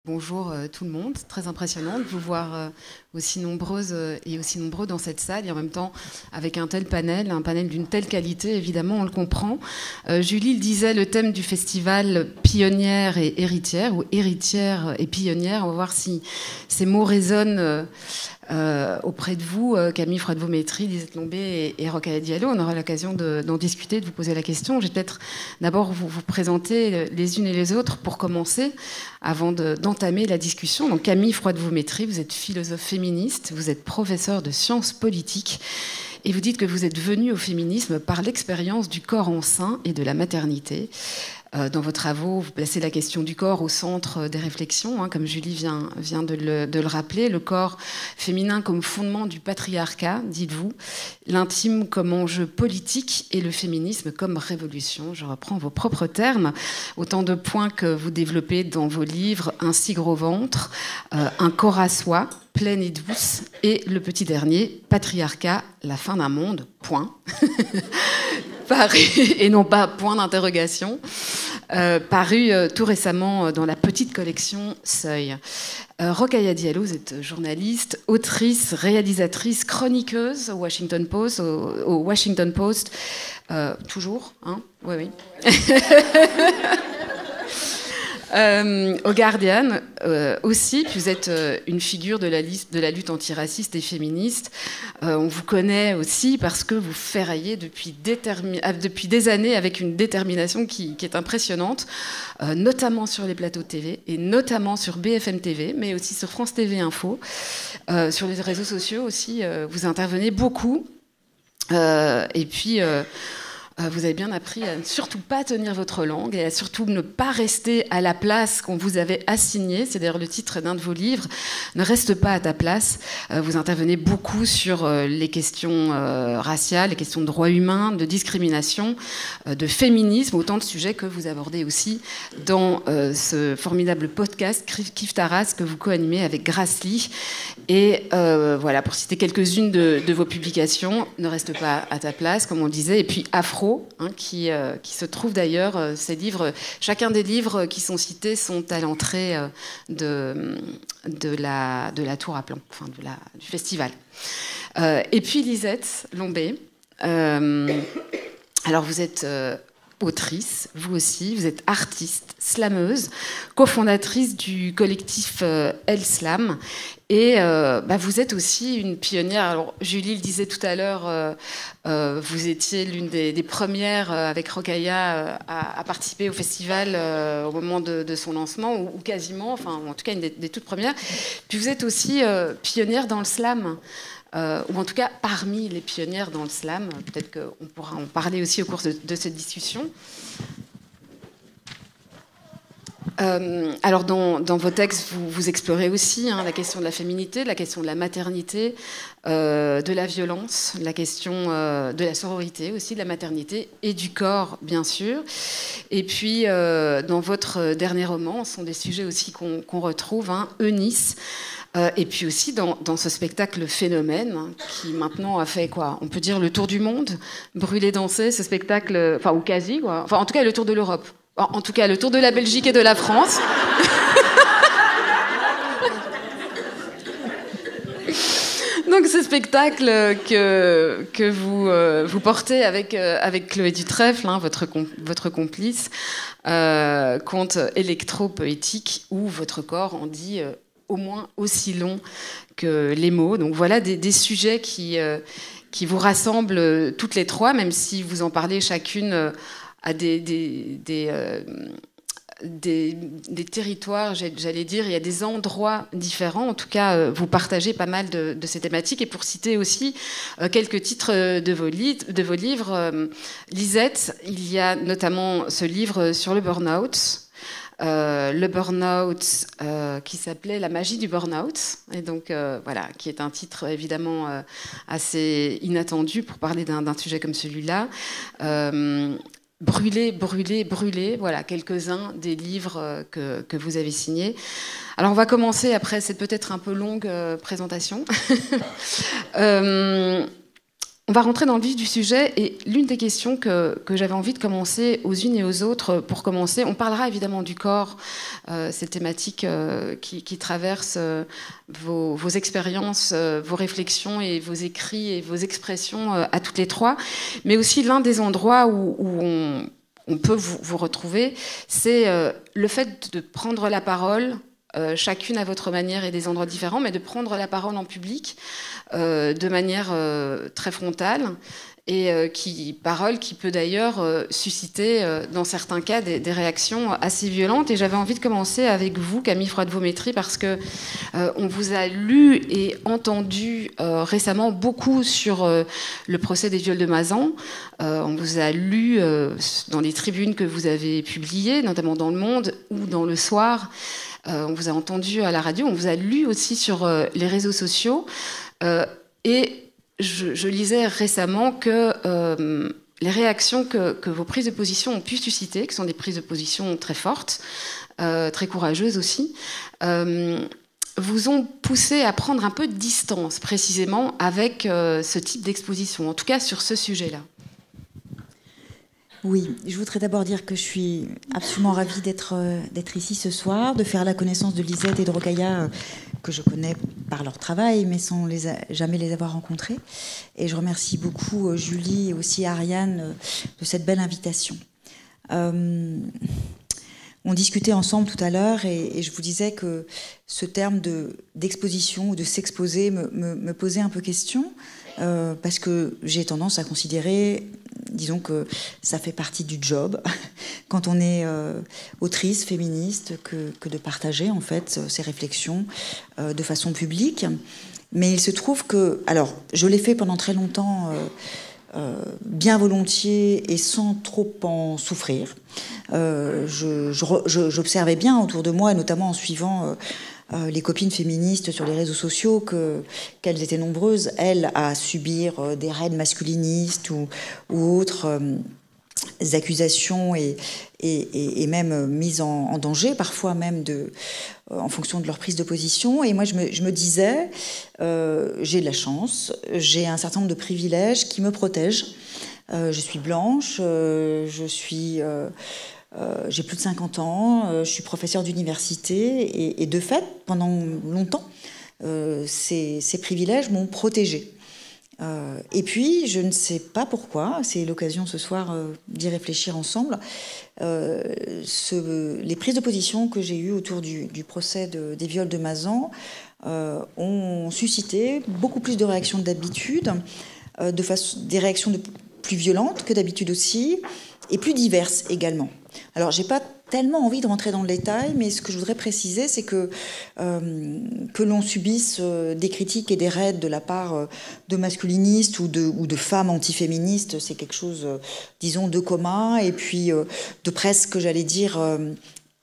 Bonjour tout le monde, très impressionnant de vous voir aussi nombreuses et aussi nombreux dans cette salle et en même temps avec un tel panel, un panel d'une telle qualité, évidemment on le comprend. Julie le disait, le thème du festival pionnière et héritière, ou héritière et pionnière, on va voir si ces mots résonnent auprès de vous, Camille Froide-Vaumétry, Lisette Lombé et Rokhaya Diallo. On aura l'occasion d'en discuter, de vous poser la question. Je vais peut-être d'abord vous présenter les unes et les autres pour commencer, avant d'entamer la discussion. Donc Camille Froide-Vaumétry, vous êtes philosophe féministe, vous êtes professeure de sciences politiques et vous dites que vous êtes venue au féminisme par l'expérience du corps enceint et de la maternité. Dans vos travaux, vous placez la question du corps au centre des réflexions, comme Julie vient de le rappeler. Le corps féminin comme fondement du patriarcat, dites-vous. L'intime comme enjeu politique et le féminisme comme révolution. Je reprends vos propres termes. Autant de points que vous développez dans vos livres. Un si gros ventre, un corps à soi, pleine et douce. Et le petit dernier, patriarcat, la fin d'un monde, point. Et non pas point d'interrogation, paru tout récemment dans la petite collection Seuil. Rokhaya Diallo, vous êtes journaliste, autrice, réalisatrice, chroniqueuse au Washington Post, toujours, hein? Oui. Au Guardian aussi, puis vous êtes une figure de la lutte antiraciste et féministe. On vous connaît aussi parce que vous ferraillez depuis des années avec une détermination qui est impressionnante, notamment sur les plateaux de TV et notamment sur BFM TV, mais aussi sur France TV Info. Sur les réseaux sociaux aussi, vous intervenez beaucoup. Et puis... vous avez bien appris à ne surtout pas tenir votre langue et à surtout ne pas rester à la place qu'on vous avait assignée. C'est d'ailleurs le titre d'un de vos livres. Ne reste pas à ta place. Vous intervenez beaucoup sur les questions raciales, les questions de droits humains, de discrimination, de féminisme, autant de sujets que vous abordez aussi dans ce formidable podcast Kif Taras que vous co-animez avec Grace Lee. Et voilà, pour citer quelques-unes de vos publications, Ne reste pas à ta place, comme on disait, et puis Afro, qui se trouve d'ailleurs, ces livres, chacun des livres qui sont cités sont à l'entrée de la tour à plan, enfin du festival. Et puis Lisette Lombé, alors vous êtes autrice, vous aussi, vous êtes artiste, slameuse, cofondatrice du collectif El Slam. Et vous êtes aussi une pionnière. Alors, Julie le disait tout à l'heure, vous étiez l'une des premières avec Rokhaya à participer au festival au moment de son lancement, ou quasiment, enfin, en tout cas, une des toutes premières. Puis vous êtes aussi pionnière dans le slam. Ou en tout cas parmi les pionnières dans le slam. Peut-être qu'on pourra en parler aussi au cours de cette discussion. Alors dans vos textes, vous explorez aussi la question de la féminité, la question de la maternité, de la violence, la question de la sororité aussi, de la maternité et du corps, bien sûr. Et puis, dans votre dernier roman, ce sont des sujets aussi qu'on retrouve, Eunice. Et puis aussi dans ce spectacle Phénomène, qui maintenant a fait quoi? On peut dire le tour du monde, brûler, danser, ce spectacle, enfin ou quasi quoi. Enfin en tout cas le tour de l'Europe, en tout cas le tour de la Belgique et de la France. Donc ce spectacle que vous portez avec Chloé Dutrèfle, votre complice, conte électro-poétique où votre corps en dit au moins aussi long que les mots. Donc voilà des sujets qui vous rassemblent toutes les trois, même si vous en parlez chacune à des territoires, j'allais dire, il y a des endroits différents. En tout cas, vous partagez pas mal de ces thématiques. Et pour citer aussi quelques titres de vos livres, Lisette, il y a notamment ce livre sur le burn-out. Le burn-out qui s'appelait La magie du burn-out, et donc voilà, qui est un titre évidemment assez inattendu pour parler d'un sujet comme celui-là. Brûler, brûler, brûler, voilà quelques-uns des livres que vous avez signés. Alors on va commencer après cette peut-être un peu longue présentation. On va rentrer dans le vif du sujet et l'une des questions que j'avais envie de commencer aux unes et aux autres, pour commencer, on parlera évidemment du corps, ces thématiques qui traversent vos expériences, vos réflexions et vos écrits et vos expressions à toutes les trois, mais aussi l'un des endroits où on peut vous retrouver, c'est le fait de prendre la parole, chacune à votre manière et des endroits différents, mais de prendre la parole en public de manière très frontale et parole qui peut d'ailleurs susciter dans certains cas des réactions assez violentes. Et j'avais envie de commencer avec vous, Camille Froide-Vaumétry, parce que on vous a lu et entendu récemment beaucoup sur le procès des viols de Mazan. On vous a lu dans les tribunes que vous avez publiées, notamment dans Le Monde ou dans Le Soir. On vous a entendu à la radio, on vous a lu aussi sur les réseaux sociaux. Et je lisais récemment que les réactions que vos prises de position ont pu susciter, qui sont des prises de position très fortes, très courageuses aussi, vous ont poussé à prendre un peu de distance, précisément, avec ce type d'exposition, en tout cas sur ce sujet-là. Oui, je voudrais d'abord dire que je suis absolument ravie d'être ici ce soir, de faire la connaissance de Lisette et de Rokhaya, que je connais par leur travail, mais sans jamais les avoir rencontrés. Et je remercie beaucoup Julie et aussi Ariane de cette belle invitation. On discutait ensemble tout à l'heure et je vous disais que ce terme d'exposition ou de s'exposer me posait un peu question, parce que j'ai tendance à considérer, disons que ça fait partie du job quand on est autrice féministe que de partager en fait ces réflexions de façon publique. Mais il se trouve que, alors je l'ai fait pendant très longtemps bien volontiers et sans trop en souffrir. J'observais bien autour de moi, et notamment en suivant les copines féministes sur les réseaux sociaux, qu'elles étaient nombreuses, elles, à subir des raids masculinistes ou autres accusations et même mises en danger, parfois même en fonction de leur prise de position. Et moi, je me disais, j'ai de la chance, j'ai un certain nombre de privilèges qui me protègent. Je suis blanche, j'ai plus de 50 ans, je suis professeure d'université et de fait, pendant longtemps, ces privilèges m'ont protégée. Et puis, je ne sais pas pourquoi, c'est l'occasion ce soir d'y réfléchir ensemble, les prises de position que j'ai eues autour du procès des viols de Mazan ont suscité beaucoup plus de réactions que d'habitude, des réactions plus violentes que d'habitude aussi, et plus diverses également. Alors, j'ai pas tellement envie de rentrer dans le détail, mais ce que je voudrais préciser, c'est que l'on subisse des critiques et des raids de la part de masculinistes ou de femmes antiféministes, c'est quelque chose, disons, de commun, et puis de presque, j'allais dire,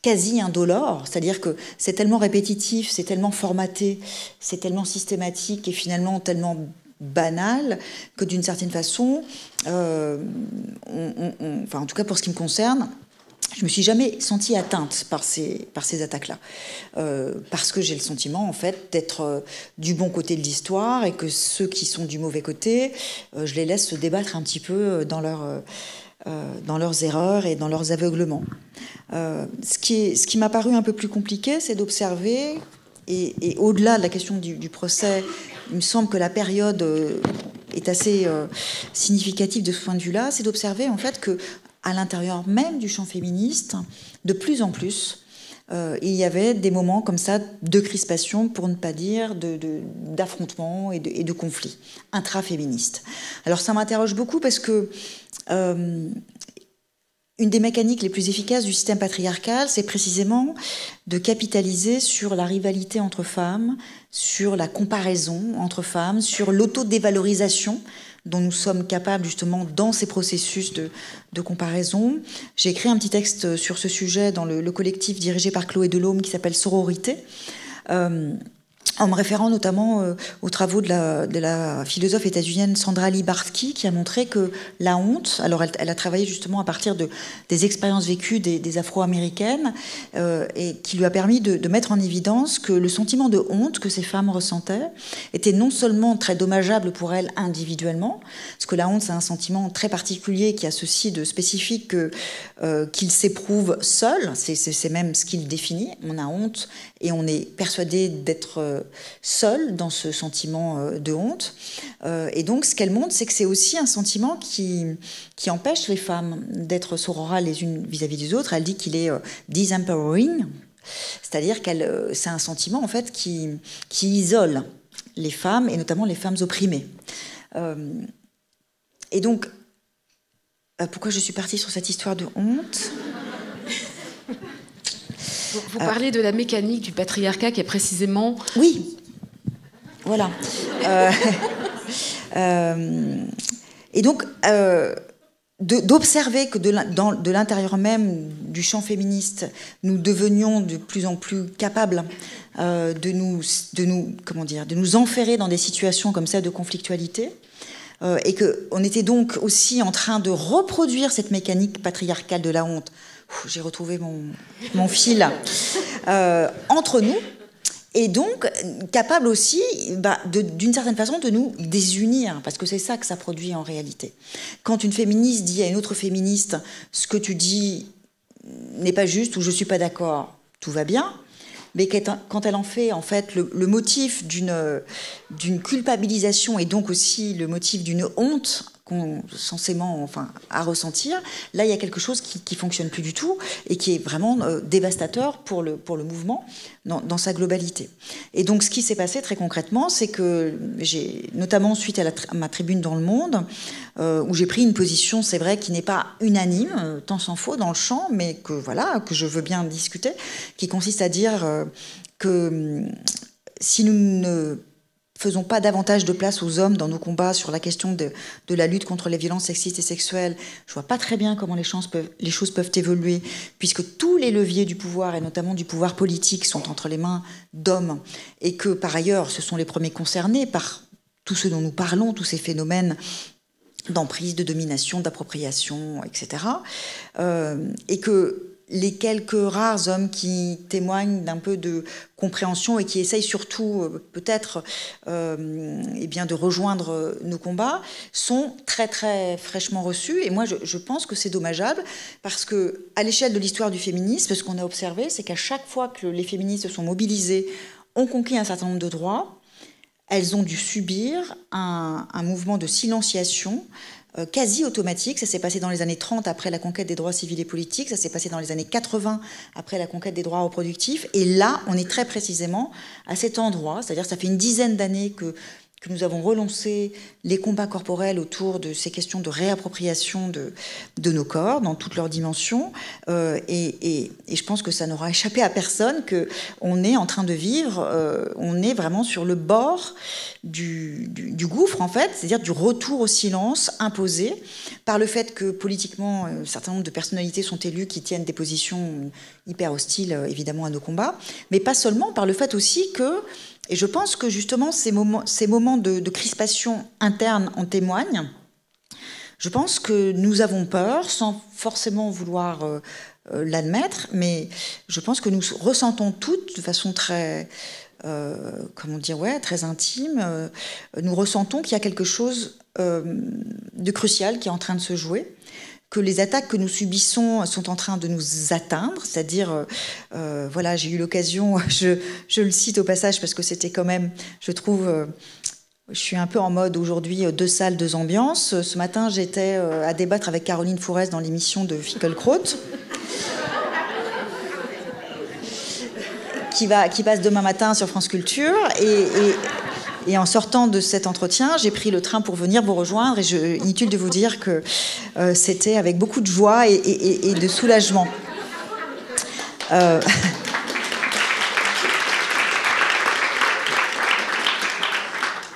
quasi indolore, c'est-à-dire que c'est tellement répétitif, c'est tellement formaté, c'est tellement systématique et finalement tellement banal que d'une certaine façon, enfin en tout cas pour ce qui me concerne, je me suis jamais sentie atteinte par ces attaques-là, parce que j'ai le sentiment en fait d'être du bon côté de l'histoire et que ceux qui sont du mauvais côté, je les laisse se débattre un petit peu dans leurs erreurs et dans leurs aveuglements. Ce qui m'a paru un peu plus compliqué, c'est d'observer, et au-delà de la question du procès, il me semble que la période est assez significative de ce point de vue-là, c'est d'observer en fait que à l'intérieur même du champ féministe, de plus en plus, il y avait des moments comme ça de crispation, pour ne pas dire d'affrontement et de conflit intra-féministe. Alors ça m'interroge beaucoup parce que une des mécaniques les plus efficaces du système patriarcal, c'est précisément de capitaliser sur la rivalité entre femmes, sur la comparaison entre femmes, sur l'autodévalorisation dont nous sommes capables justement dans ces processus de comparaison. J'ai écrit un petit texte sur ce sujet dans le collectif dirigé par Chloé Delhomme qui s'appelle Sororité. en me référant notamment aux travaux de la philosophe états-unienne Sandra Libarsky, qui a montré que la honte, alors elle a travaillé justement à partir des expériences vécues des Afro-américaines, et qui lui a permis de mettre en évidence que le sentiment de honte que ces femmes ressentaient était non seulement très dommageable pour elles individuellement, parce que la honte c'est un sentiment très particulier qui a ceci de spécifique qu'il s'éprouve seul, c'est même ce qu'il définit, on a honte et on est persuadé d'être seul dans ce sentiment de honte. Et donc, ce qu'elle montre, c'est que c'est aussi un sentiment qui empêche les femmes d'être sororales les unes vis-à-vis des autres. Elle dit qu'il est disempowering, c'est-à-dire que c'est un sentiment en fait qui isole les femmes, et notamment les femmes opprimées. Et donc, pourquoi je suis partie sur cette histoire de honte ? Vous parlez de la mécanique du patriarcat qui est précisément... Oui, voilà. Et donc, d'observer que de l'intérieur même du champ féministe, nous devenions de plus en plus capables de nous enferrer dans des situations comme ça de conflictualité, et qu'on était donc aussi en train de reproduire cette mécanique patriarcale de la honte. J'ai retrouvé mon fil entre nous, et donc capable aussi, d'une certaine façon, de nous désunir, parce que c'est ça que ça produit en réalité. Quand une féministe dit à une autre féministe « ce que tu dis n'est pas juste » ou « je suis pas d'accord », tout va bien. Mais quand elle en fait, en fait le motif d'une culpabilisation, et donc aussi le motif d'une honte qu'on censément à ressentir, là il y a quelque chose qui fonctionne plus du tout et qui est vraiment dévastateur pour le mouvement dans sa globalité. Et donc ce qui s'est passé très concrètement, c'est que j'ai, notamment suite à ma tribune dans Le Monde, où j'ai pris une position, c'est vrai, qui n'est pas unanime, tant s'en faut dans le champ, mais que je veux bien discuter, qui consiste à dire que si nous ne faisons pas davantage de place aux hommes dans nos combats sur la question de la lutte contre les violences sexistes et sexuelles, je vois pas très bien comment les choses peuvent évoluer, puisque tous les leviers du pouvoir, et notamment du pouvoir politique, sont entre les mains d'hommes, et que par ailleurs ce sont les premiers concernés par tout ce dont nous parlons, tous ces phénomènes d'emprise, de domination, d'appropriation, etc. Et que les quelques rares hommes qui témoignent d'un peu de compréhension et qui essayent surtout peut-être de rejoindre nos combats sont très très fraîchement reçus. Et moi je pense que c'est dommageable, parce que à l'échelle de l'histoire du féminisme, ce qu'on a observé, c'est qu'à chaque fois que les féministes se sont mobilisées, ont conquis un certain nombre de droits, elles ont dû subir un mouvement de silenciation quasi automatique. Ça s'est passé dans les années 30 après la conquête des droits civils et politiques, ça s'est passé dans les années 80 après la conquête des droits reproductifs, et là on est très précisément à cet endroit, c'est-à-dire ça fait une dizaine d'années que nous avons relancé les combats corporels autour de ces questions de réappropriation de nos corps dans toutes leurs dimensions, et je pense que ça n'aura échappé à personne qu'on est en train de vivre, on est vraiment sur le bord du gouffre en fait, c'est-à-dire du retour au silence imposé par le fait que politiquement un certain nombre de personnalités sont élues qui tiennent des positions hyper hostiles évidemment à nos combats, mais pas seulement, par le fait aussi que, et je pense que justement ces moments de crispation interne en témoignent. Je pense que nous avons peur, sans forcément vouloir l'admettre, mais je pense que nous ressentons toutes de façon très, très intime, nous ressentons qu'il y a quelque chose de crucial qui est en train de se jouer, que les attaques que nous subissons sont en train de nous atteindre, c'est-à-dire, j'ai eu l'occasion, je le cite au passage parce que c'était quand même, je trouve, je suis un peu en mode aujourd'hui 2 salles, 2 ambiances. Ce matin, j'étais à débattre avec Caroline Fourès dans l'émission de Finkielkraut, qui passe demain matin sur France Culture, et en sortant de cet entretien, j'ai pris le train pour venir vous rejoindre, et inutile de vous dire que c'était avec beaucoup de joie et de soulagement.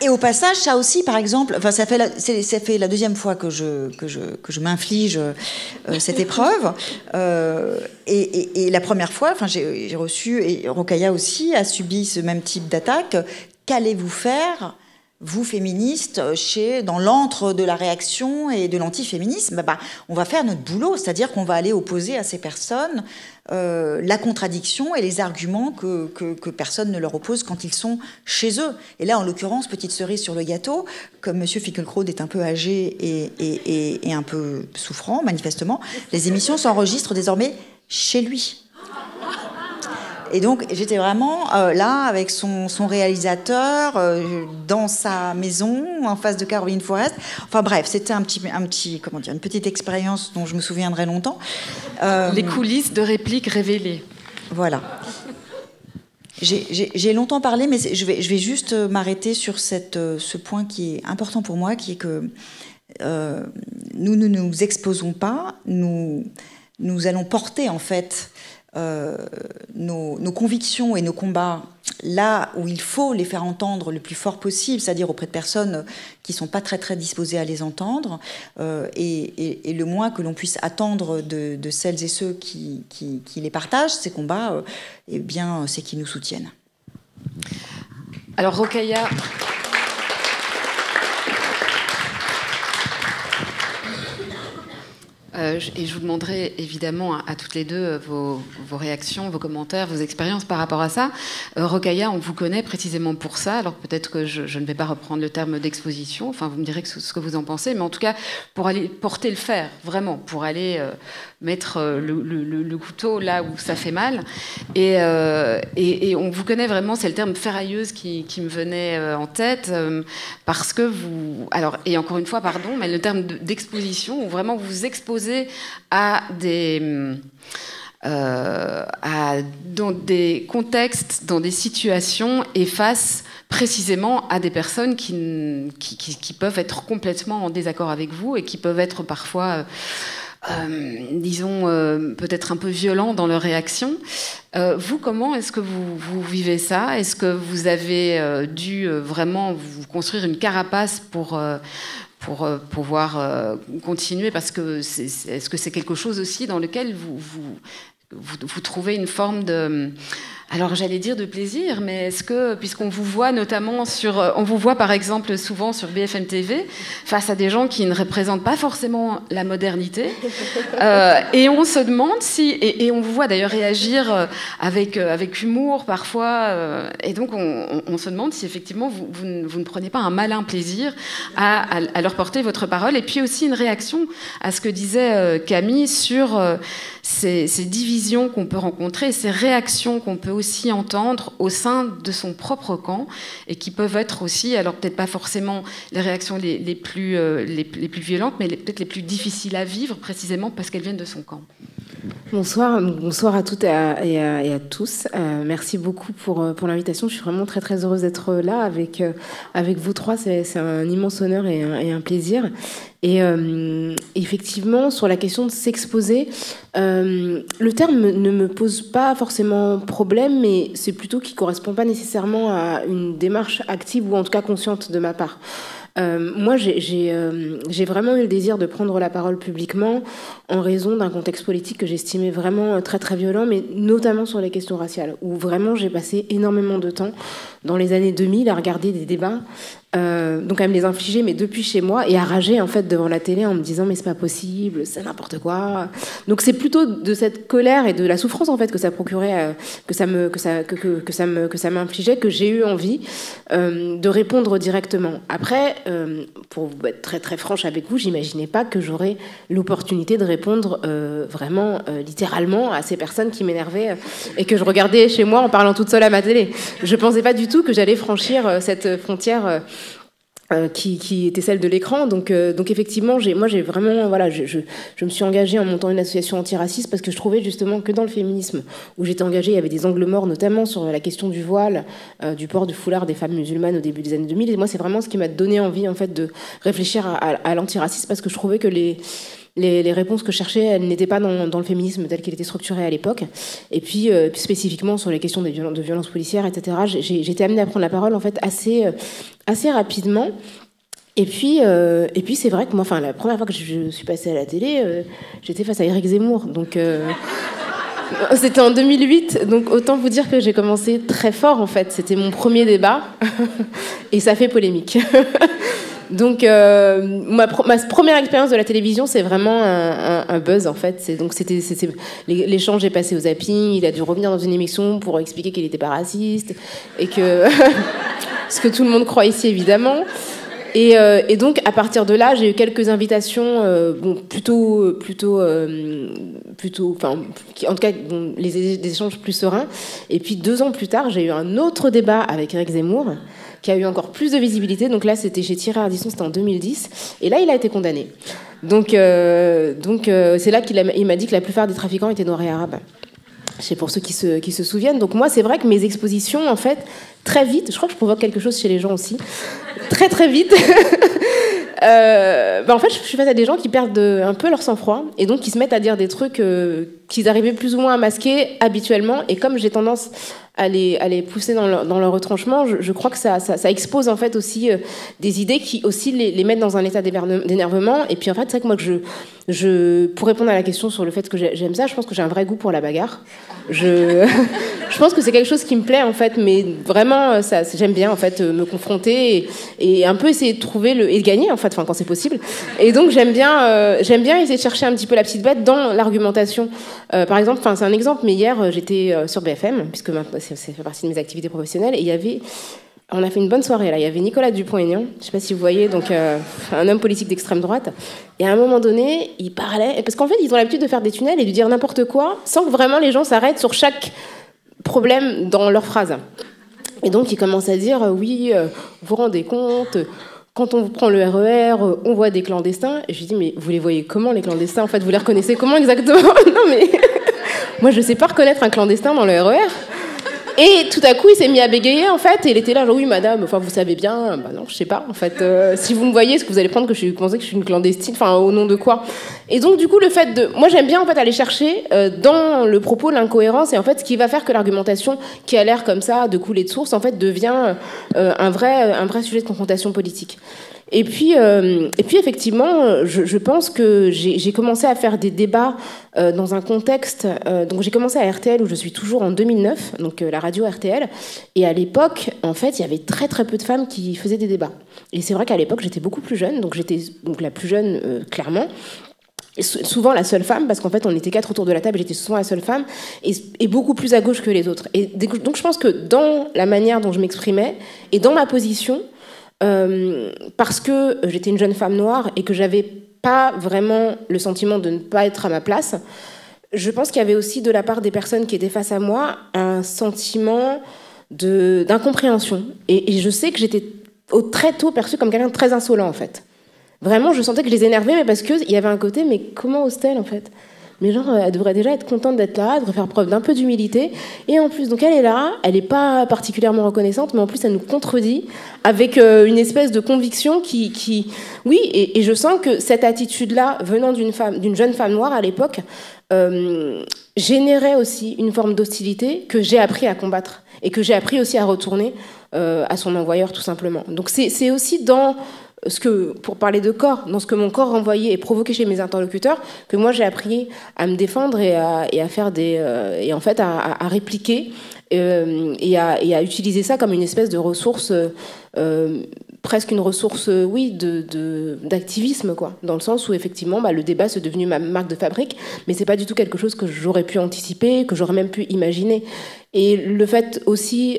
Et au passage, ça aussi, par exemple, enfin, ça fait la deuxième fois que je m'inflige cette épreuve. Et la première fois, enfin, j'ai reçu, et Rokhaya aussi a subi ce même type d'attaque. Qu'allez-vous faire, vous féministes, dans l'antre de la réaction et de l'antiféminisme? On va faire notre boulot, c'est-à-dire qu'on va aller opposer à ces personnes la contradiction et les arguments que personne ne leur oppose quand ils sont chez eux. Et là, en l'occurrence, petite cerise sur le gâteau, comme M. Finkielkraut est un peu âgé et un peu souffrant, manifestement, les émissions s'enregistrent désormais chez lui. Et donc, j'étais vraiment là avec son réalisateur dans sa maison, en face de Caroline Forest. Enfin bref, c'était une petite expérience dont je me souviendrai longtemps. Les coulisses de répliques révélées. Voilà. J'ai longtemps parlé, mais je vais juste m'arrêter sur ce point qui est important pour moi, qui est que nous ne nous exposons pas, nous allons porter en fait nos convictions et nos combats là où il faut les faire entendre le plus fort possible, c'est-à-dire auprès de personnes qui ne sont pas très très disposées à les entendre, et le moins que l'on puisse attendre de celles et ceux qui les partagent, ces combats, eh bien, c'est qu'ils nous soutiennent. Alors Rokhaya... et je vous demanderai évidemment à toutes les deux vos réactions, vos commentaires, vos expériences par rapport à ça. Rokhaya, on vous connaît précisément pour ça, alors peut-être que je ne vais pas reprendre le terme d'exposition, enfin vous me direz ce que vous en pensez, mais en tout cas pour aller porter le fer, vraiment, pour aller mettre le couteau là où ça fait mal. Et on vous connaît vraiment, c'est le terme ferrailleuse qui me venait en tête, parce que vous... Alors, et encore une fois, pardon, mais le terme d'exposition, où vraiment vous vous exposez à dans des contextes, dans des situations, et face précisément à des personnes qui peuvent être complètement en désaccord avec vous et qui peuvent être parfois... disons, peut-être un peu violents dans leur réaction. Vous, comment est-ce que vous vivez ça? Est-ce que vous avez dû vraiment vous construire une carapace pour pouvoir continuer? Parce que est-ce que c'est quelque chose aussi dans lequel vous trouvez une forme de... Alors j'allais dire de plaisir, mais est-ce que, puisqu'on vous voit notamment on vous voit par exemple souvent sur BFM TV, face à des gens qui ne représentent pas forcément la modernité, et on se demande si, et on vous voit d'ailleurs réagir avec humour parfois, et donc on se demande si effectivement vous ne prenez pas un malin plaisir à leur porter votre parole, et puis aussi une réaction à ce que disait Camille sur ces divisions qu'on peut rencontrer, ces réactions qu'on peut aussi entendre au sein de son propre camp, et qui peuvent être aussi, alors peut-être pas forcément les réactions les plus violentes, mais peut-être les plus difficiles à vivre, précisément parce qu'elles viennent de son camp. Bonsoir à toutes et à tous. Merci beaucoup pour l'invitation. Je suis vraiment très très heureuse d'être là avec vous trois. C'est un immense honneur et un plaisir. Et effectivement, sur la question de s'exposer, le terme ne me pose pas forcément problème, mais c'est plutôt qu'il ne correspond pas nécessairement à une démarche active ou en tout cas consciente de ma part. Moi, j'ai vraiment eu le désir de prendre la parole publiquement en raison d'un contexte politique que j'estimais vraiment très très violent, mais notamment sur les questions raciales, où vraiment j'ai passé énormément de temps dans les années 2000 à regarder des débats, donc à me les infliger, mais depuis chez moi, et à rager en fait devant la télé en me disant mais c'est pas possible, c'est n'importe quoi. Donc c'est plutôt de cette colère et de la souffrance en fait que ça procurait, que ça m'infligeait, que j'ai eu envie de répondre directement. Après, pour être très très franche avec vous, j'imaginais pas que j'aurais l'opportunité de répondre vraiment littéralement à ces personnes qui m'énervaient et que je regardais chez moi en parlant toute seule à ma télé. Je pensais pas du tout que j'allais franchir cette frontière qui était celle de l'écran. Donc effectivement, j'ai vraiment, voilà, je me suis engagée en montant une association antiraciste parce que je trouvais justement que dans le féminisme où j'étais engagée, il y avait des angles morts, notamment sur la question du voile, du port du foulard des femmes musulmanes au début des années 2000. Et moi, c'est vraiment ce qui m'a donné envie, en fait, de réfléchir à l'antiracisme, parce que je trouvais que les réponses que je cherchais, elles n'étaient pas dans le féminisme tel qu'il était structuré à l'époque. Et puis, spécifiquement sur les questions de violences policières, etc., j'ai été amenée à prendre la parole, en fait, assez rapidement. Et puis c'est vrai que moi, enfin, la première fois que je suis passée à la télé, j'étais face à Éric Zemmour. Donc, c'était en 2008. Donc, autant vous dire que j'ai commencé très fort, en fait. C'était mon premier débat. Et ça fait polémique. Donc, ma première expérience de la télévision, c'est vraiment un buzz, en fait. C'était l'échange est passé au zapping. Il a dû revenir dans une émission pour expliquer qu'il n'était pas raciste. Et que... ce que tout le monde croit ici, évidemment. Et donc, à partir de là, j'ai eu quelques invitations, enfin, en tout cas, des échanges plus sereins. Et puis, 2 ans plus tard, j'ai eu un autre débat avec Éric Zemmour, qui a eu encore plus de visibilité. Donc là, c'était chez Thierry Ardisson, c'était en 2010. Et là, il a été condamné. Donc c'est là qu'il m'a dit que la plupart des trafiquants étaient noirs et arabes. C'est pour ceux qui se souviennent. Donc moi, c'est vrai que mes expositions, en fait, très vite, je crois que je provoque quelque chose chez les gens aussi, très très vite, en fait, je suis face à des gens qui perdent un peu leur sang-froid et donc qui se mettent à dire des trucs qu'ils arrivaient plus ou moins à masquer habituellement. Et comme j'ai tendance à les pousser dans leur retranchement, je crois que ça expose en fait aussi des idées qui aussi les mettent dans un état d'énervement. Et puis en fait, c'est vrai que moi, pour répondre à la question sur le fait que j'aime ça, je pense que j'ai un vrai goût pour la bagarre. Je pense que c'est quelque chose qui me plaît en fait, mais vraiment, j'aime bien en fait me confronter et un peu essayer de trouver et de gagner en fait, enfin quand c'est possible. Et donc j'aime bien essayer de chercher un petit peu la petite bête dans l'argumentation. Par exemple, enfin c'est un exemple, mais hier j'étais sur BFM puisque maintenant ça fait partie de mes activités professionnelles et on a fait une bonne soirée là. Il y avait Nicolas Dupont-Aignan, je sais pas si vous voyez, donc un homme politique d'extrême droite. Et à un moment donné, il parlait parce qu'en fait ils ont l'habitude de faire des tunnels et de dire n'importe quoi sans que vraiment les gens s'arrêtent sur chaque problème dans leur phrase. Et donc il commence à dire oui, vous vous rendez compte, quand on prend le RER, on voit des clandestins. Et je lui dis mais vous les voyez comment les clandestins en fait, vous les reconnaissez comment exactement? Non mais moi je sais pas reconnaître un clandestin dans le RER. Et tout à coup, il s'est mis à bégayer, en fait, et il était là, genre, oui, madame, enfin, vous savez bien, bah non, je sais pas, en fait, si vous me voyez, est-ce que vous allez prendre que je pensais que je suis une clandestine, enfin, au nom de quoi? Et donc, du coup, moi, j'aime bien, en fait, aller chercher, dans le propos, l'incohérence, et en fait, ce qui va faire que l'argumentation, qui a l'air comme ça, de couler de source, en fait, devient un vrai sujet de confrontation politique. Et puis effectivement, je pense que j'ai commencé à faire des débats dans un contexte. Donc j'ai commencé à RTL où je suis toujours en 2009, donc la radio RTL. Et à l'époque, en fait, il y avait très très peu de femmes qui faisaient des débats. Et c'est vrai qu'à l'époque, j'étais beaucoup plus jeune, donc j'étais la plus jeune clairement. Et souvent la seule femme, parce qu'en fait on était 4 autour de la table, j'étais souvent la seule femme, et beaucoup plus à gauche que les autres. Et donc je pense que dans la manière dont je m'exprimais et dans ma position, parce que j'étais une jeune femme noire et que j'avais pas vraiment le sentiment de ne pas être à ma place, je pense qu'il y avait aussi de la part des personnes qui étaient face à moi un sentiment d'incompréhension. Et je sais que j'étais très tôt perçue comme quelqu'un de très insolent en fait. Vraiment, je sentais que je les énervais, mais parce qu'il y avait un côté, mais comment ose-t-elle en fait ? Mais genre, elle devrait déjà être contente d'être là, elle devrait faire preuve d'un peu d'humilité. Et en plus, donc elle est là, elle n'est pas particulièrement reconnaissante, mais en plus, elle nous contredit avec une espèce de conviction qui... Oui, et je sens que cette attitude-là, venant d'une jeune femme noire à l'époque, générait aussi une forme d'hostilité que j'ai appris à combattre et que j'ai appris aussi à retourner à son envoyeur, tout simplement. Donc c'est aussi dans... pour parler de corps, dans ce que mon corps renvoyait et provoquait chez mes interlocuteurs, que moi j'ai appris à me défendre et à faire et en fait à répliquer et à utiliser ça comme une espèce de ressource, presque une ressource, oui, d'activisme, quoi, dans le sens où effectivement, le débat c'est devenu ma marque de fabrique, mais c'est pas du tout quelque chose que j'aurais pu anticiper, que j'aurais même pu imaginer. Et le fait aussi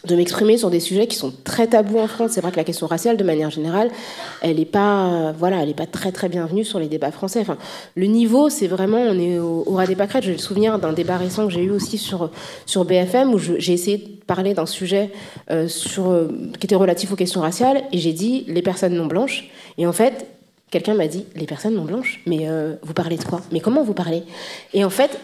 de m'exprimer sur des sujets qui sont très tabous en France. C'est vrai que la question raciale, de manière générale, elle n'est pas très très bienvenue sur les débats français. Enfin, le niveau, c'est vraiment, on est au ras des pâquerettes. J'ai le souvenir d'un débat récent que j'ai eu aussi sur BFM où j'ai essayé de parler d'un sujet qui était relatif aux questions raciales et j'ai dit les personnes non blanches. Et en fait, quelqu'un m'a dit les personnes non blanches. Mais vous parlez de quoi ? Mais comment vous parlez ? Et en fait,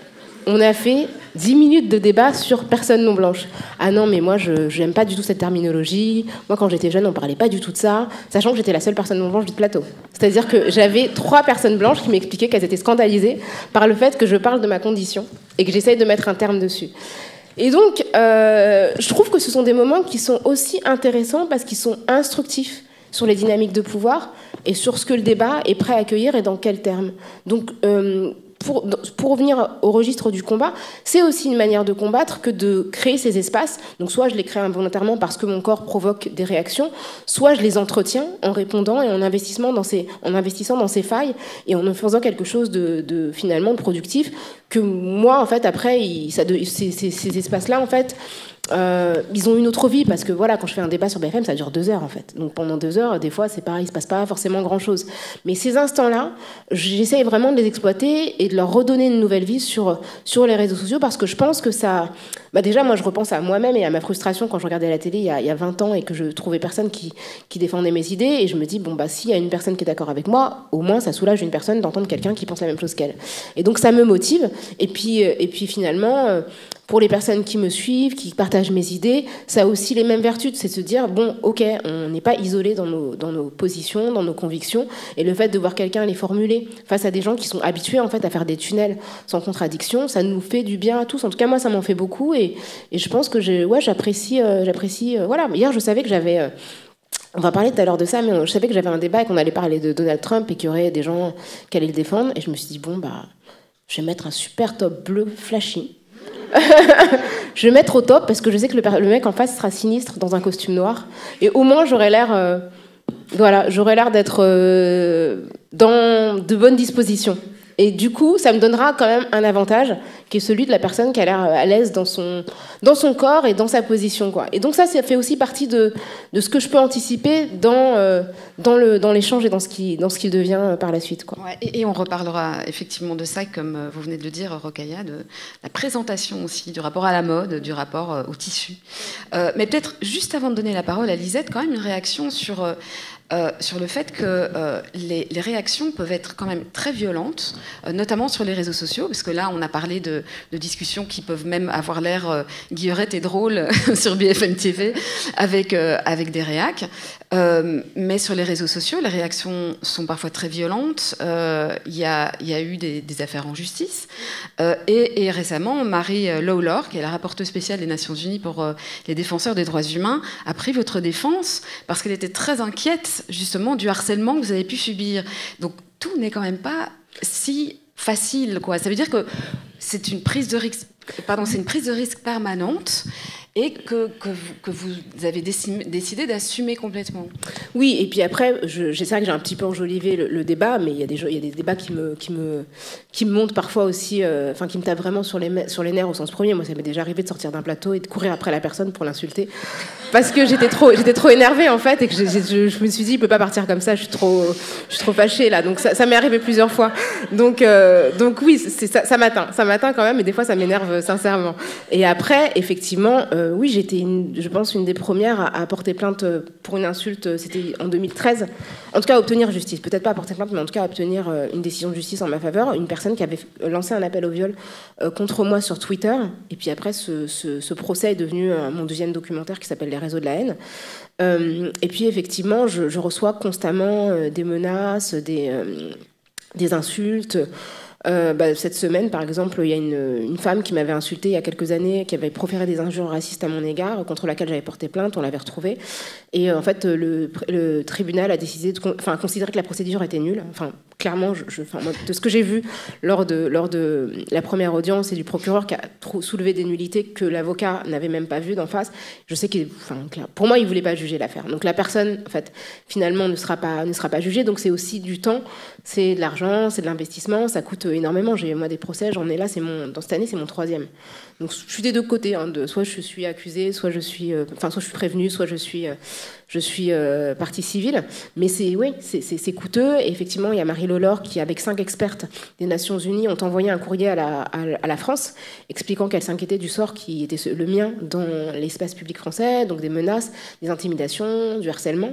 on a fait 10 minutes de débat sur personne non blanche. Ah non, mais moi, je n'aime pas du tout cette terminologie. Moi, quand j'étais jeune, on parlait pas du tout de ça, sachant que j'étais la seule personne non blanche du plateau. C'est-à-dire que j'avais 3 personnes blanches qui m'expliquaient qu'elles étaient scandalisées par le fait que je parle de ma condition et que j'essaye de mettre un terme dessus. Et donc, je trouve que ce sont des moments qui sont aussi intéressants parce qu'ils sont instructifs sur les dynamiques de pouvoir et sur ce que le débat est prêt à accueillir et dans quels termes. Donc, pour revenir au registre du combat, c'est aussi une manière de combattre que de créer ces espaces. Donc soit je les crée involontairement parce que mon corps provoque des réactions, soit je les entretiens en répondant et en investissant dans ces failles et en faisant quelque chose de finalement productif que moi, en fait, après, ces espaces-là, en fait, ils ont une autre vie parce que voilà, quand je fais un débat sur BFM, ça dure 2 heures en fait. Donc pendant 2 heures, des fois, c'est pareil, il se passe pas forcément grand-chose. Mais ces instants-là, j'essaye vraiment de les exploiter et de leur redonner une nouvelle vie sur les réseaux sociaux parce que je pense que ça... déjà, moi, je repense à moi-même et à ma frustration quand je regardais la télé il y a 20 ans et que je trouvais personne qui défendait mes idées et je me dis, s'il y a une personne qui est d'accord avec moi, au moins, ça soulage une personne d'entendre quelqu'un qui pense la même chose qu'elle. Et donc, ça me motive. Et puis finalement... pour les personnes qui me suivent, qui partagent mes idées, ça a aussi les mêmes vertus, c'est de se dire, ok, on n'est pas isolé dans nos positions, dans nos convictions, et le fait de voir quelqu'un les formuler face à des gens qui sont habitués en fait à faire des tunnels sans contradiction, ça nous fait du bien à tous. En tout cas, moi, ça m'en fait beaucoup, et je pense que j'apprécie. Voilà, hier, je savais que j'avais... on va parler tout à l'heure de ça, mais je savais que j'avais un débat et qu'on allait parler de Donald Trump et qu'il y aurait des gens qui allaient le défendre, et je me suis dit, je vais mettre un super top bleu flashy. Je vais mettre au top parce que je sais que le mec en face sera sinistre dans un costume noir et au moins j'aurais l'air d'être dans de bonnes dispositions et du coup ça me donnera quand même un avantage qui est celui de la personne qui a l'air à l'aise dans son corps et dans sa position quoi. Et donc ça fait aussi partie de ce que je peux anticiper dans l'échange et dans ce qui devient par la suite quoi. Ouais, et on reparlera effectivement de ça comme vous venez de le dire Rokhaya, de la présentation aussi du rapport à la mode, du rapport au tissu. Mais peut-être juste avant de donner la parole à Lisette, quand même une réaction sur le fait que les réactions peuvent être quand même très violentes, notamment sur les réseaux sociaux, parce que là, on a parlé de discussions qui peuvent même avoir l'air guillerette et drôles sur BFM TV avec des réacs. Mais sur les réseaux sociaux, les réactions sont parfois très violentes. Il y a eu des affaires en justice. Et récemment, Marie Lawlor, qui est la rapporteure spéciale des Nations Unies pour les défenseurs des droits humains, a pris votre défense parce qu'elle était très inquiète justement du harcèlement que vous avez pu subir. Donc tout n'est quand même pas si facile, quoi. Ça veut dire que c'est une prise de risque permanente et que vous avez décidé d'assumer complètement. Oui, et puis après, c'est vrai que j'ai un petit peu enjolivé le débat, mais il y a des débats qui me montent parfois aussi, qui me tapent vraiment sur les nerfs au sens premier. Moi, ça m'est déjà arrivé de sortir d'un plateau et de courir après la personne pour l'insulter, parce que j'étais trop énervée en fait, et que je me suis dit, il peut pas partir comme ça, je suis trop fâchée là. Donc ça m'est arrivé plusieurs fois. Donc oui, ça m'atteint quand même, et des fois ça m'énerve sincèrement. Et après, effectivement. Oui, j'étais, je pense, une des premières à porter plainte pour une insulte. C'était en 2013. En tout cas, à obtenir justice. Peut-être pas à porter plainte, mais en tout cas à obtenir une décision de justice en ma faveur. Une personne qui avait lancé un appel au viol contre moi sur Twitter. Et puis après, ce procès est devenu mon deuxième documentaire qui s'appelle Les réseaux de la haine. Et puis effectivement, je reçois constamment des menaces, des insultes. Cette semaine, par exemple, il y a une femme qui m'avait insultée il y a quelques années, qui avait proféré des injures racistes à mon égard, contre laquelle j'avais porté plainte, on l'avait retrouvée. Et en fait, le tribunal a décidé considérer que la procédure était nulle. Clairement, moi, de ce que j'ai vu lors de la première audience et du procureur qui a soulevé des nullités que l'avocat n'avait même pas vues d'en face, je sais pour moi, il voulait pas juger l'affaire. Donc la personne, en fait, finalement, ne sera pas jugée. Donc c'est aussi du temps, c'est de l'argent, c'est de l'investissement, ça coûte énormément. Moi des procès, j'en ai là, dans cette année, c'est mon 3e. Donc je suis des deux côtés, soit je suis accusée, soit je suis prévenue, soit je suis partie civile. Mais c'est coûteux. Et effectivement, il y a Marie Lawlor qui, avec 5 expertes des Nations Unies, ont envoyé un courrier à la France expliquant qu'elle s'inquiétait du sort qui était le mien dans l'espace public français, donc des menaces, des intimidations, du harcèlement,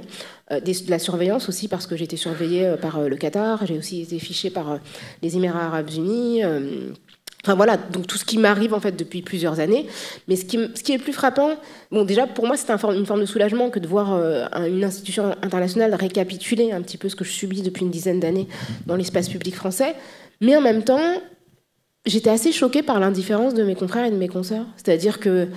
de la surveillance aussi, parce que j'ai été surveillée par le Qatar, j'ai aussi été fichée par les Émirats Arabes Unis, Enfin voilà, donc tout ce qui m'arrive en fait depuis plusieurs années. Mais ce qui est le plus frappant, bon déjà pour moi c'est une forme de soulagement que de voir une institution internationale récapituler un petit peu ce que je subis depuis une dizaine d'années dans l'espace public français. Mais en même temps, j'étais assez choquée par l'indifférence de mes confrères et de mes consoeurs. C'est-à-dire que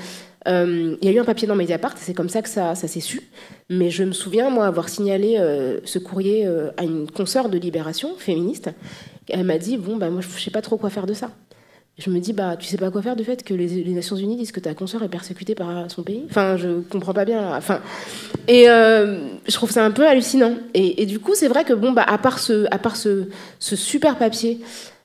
il y a eu un papier dans Mediapart, c'est comme ça que ça s'est su. Mais je me souviens, moi, avoir signalé ce courrier à une consoeur de Libération, féministe. Elle m'a dit, bon, bah, moi, je sais pas trop quoi faire de ça. Je me dis, bah, tu sais pas quoi faire du fait que les Nations Unies disent que ta consoeur est persécutée par son pays. Enfin, je comprends pas bien. Enfin, et je trouve ça un peu hallucinant. Et du coup, c'est vrai que, bon, bah, à part ce super papier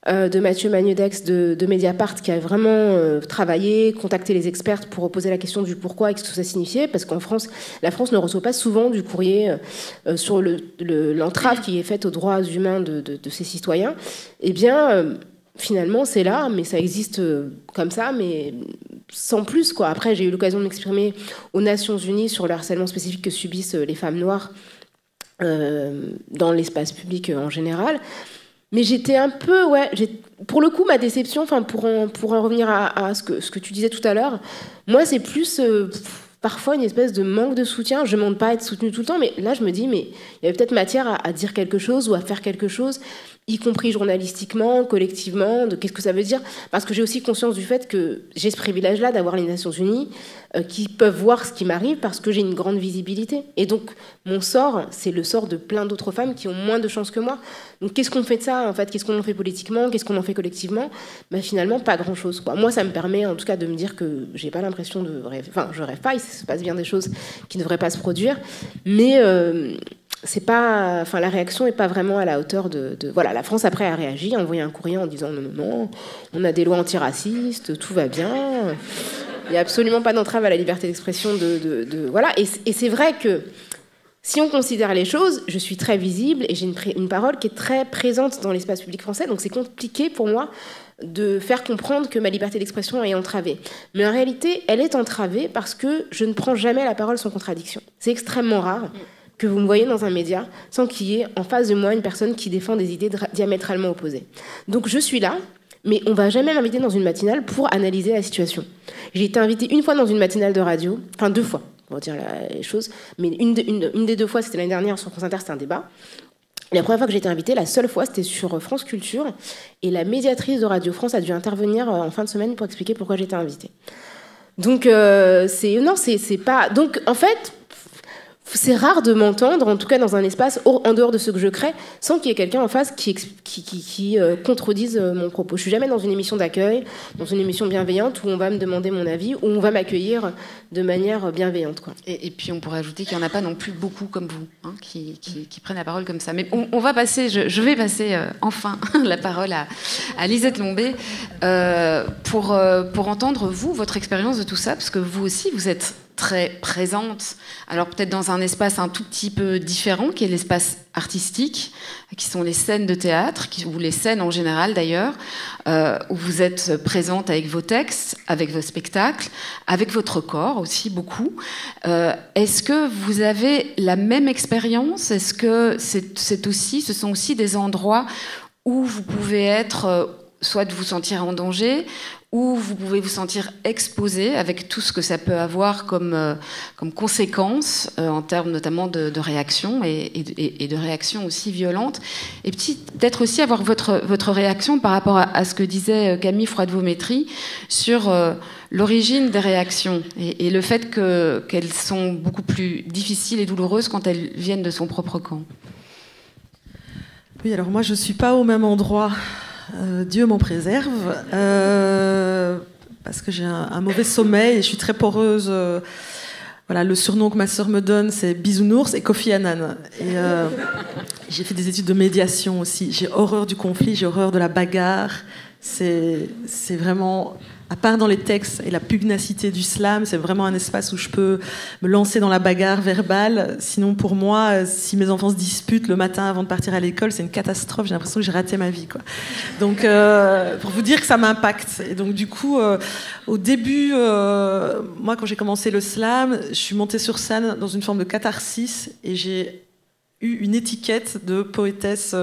de Mathieu Magnedex de Mediapart qui a vraiment travaillé, contacté les experts pour poser la question du pourquoi et ce que ça signifiait, parce qu'en France, la France ne reçoit pas souvent du courrier sur l'entrave qui est faite aux droits humains de ses citoyens. Eh bien, finalement, c'est là, mais ça existe comme ça, mais sans plus, quoi. Après, j'ai eu l'occasion de m'exprimer aux Nations Unies sur le harcèlement spécifique que subissent les femmes noires dans l'espace public en général. Mais j'étais un peu, pour le coup, ma déception, enfin, pour en revenir à ce que tu disais tout à l'heure, moi, c'est plus parfois une espèce de manque de soutien. Je ne demande pas à être soutenue tout le temps, mais là, je me dis, mais il y avait peut-être matière à dire quelque chose ou à faire quelque chose, y compris journalistiquement, collectivement, de qu'est-ce que ça veut dire. Parce que j'ai aussi conscience du fait que j'ai ce privilège-là d'avoir les Nations Unies qui peuvent voir ce qui m'arrive parce que j'ai une grande visibilité. Et donc, mon sort, c'est le sort de plein d'autres femmes qui ont moins de chance que moi. Donc, qu'est-ce qu'on fait de ça, en fait? Qu'est-ce qu'on en fait politiquement? Qu'est-ce qu'on en fait collectivement? Ben, finalement, pas grand-chose, quoi. Moi, ça me permet, en tout cas, de me dire que j'ai pas l'impression de rêver. Enfin, je rêve pas, il se passe bien des choses qui ne devraient pas se produire. Mais c'est pas, enfin, la réaction n'est pas vraiment à la hauteur de... Voilà, la France, après, a réagi, a envoyé un courrier en disant non, on a des lois antiracistes, tout va bien... Il n'y a absolument pas d'entrave à la liberté d'expression voilà. Et c'est vrai que si on considère les choses, je suis très visible et j'ai une parole qui est très présente dans l'espace public français. Donc c'est compliqué pour moi de faire comprendre que ma liberté d'expression est entravée. Mais en réalité, elle est entravée parce que je ne prends jamais la parole sans contradiction. C'est extrêmement rare que vous me voyez dans un média sans qu'il y ait en face de moi une personne qui défend des idées diamétralement opposées. Donc je suis là. Mais on ne va jamais m'inviter dans une matinale pour analyser la situation. J'ai été invitée une fois dans une matinale de radio, enfin 2 fois, pour dire les choses, mais une des 2 fois, c'était l'année dernière sur France Inter, c'était un débat. La première fois que j'ai été invitée, la seule fois, c'était sur France Culture, et la médiatrice de Radio France a dû intervenir en fin de semaine pour expliquer pourquoi j'étais invitée. Donc, c'est pas... Donc, en fait... C'est rare de m'entendre, en tout cas dans un espace en dehors de ce que je crée, sans qu'il y ait quelqu'un en face qui contredise mon propos. Je suis jamais dans une émission d'accueil, dans une émission bienveillante où on va me demander mon avis, où on va m'accueillir de manière bienveillante, quoi. Et puis on pourrait ajouter qu'il n'y en a pas non plus beaucoup comme vous, hein, qui prennent la parole comme ça. Mais on va passer, je vais passer enfin la parole à Lisette Lombé pour entendre vous, votre expérience de tout ça, parce que vous aussi, vous êtes très présente, alors peut-être dans un espace un tout petit peu différent, qui est l'espace artistique, qui sont les scènes de théâtre, ou les scènes en général d'ailleurs, où vous êtes présente avec vos textes, avec vos spectacles, avec votre corps aussi beaucoup. Est-ce que vous avez la même expérience? Est-ce que ce sont aussi des endroits où vous pouvez être, soit vous sentir en danger, où vous pouvez vous sentir exposé avec tout ce que ça peut avoir comme conséquences en termes notamment de réaction et de réaction aussi violente. Et peut-être aussi avoir votre réaction par rapport à ce que disait Camille Froide-Vaumétry sur l'origine des réactions et le fait qu'elles sont beaucoup plus difficiles et douloureuses quand elles viennent de son propre camp. Oui, alors moi je ne suis pas au même endroit. Dieu m'en préserve, parce que j'ai un mauvais sommeil et je suis très poreuse. Voilà, le surnom que ma sœur me donne, c'est Bisounours et Kofi Annan. Et j'ai fait des études de médiation aussi. J'ai horreur du conflit, j'ai horreur de la bagarre. C'est vraiment... À part dans les textes et la pugnacité du slam, c'est vraiment un espace où je peux me lancer dans la bagarre verbale. Sinon, pour moi, si mes enfants se disputent le matin avant de partir à l'école, c'est une catastrophe. J'ai l'impression que j'ai raté ma vie, quoi. Donc, pour vous dire que ça m'impacte. Et donc, du coup, au début, moi, quand j'ai commencé le slam, je suis montée sur scène dans une forme de catharsis et j'ai eu une étiquette de poétesse.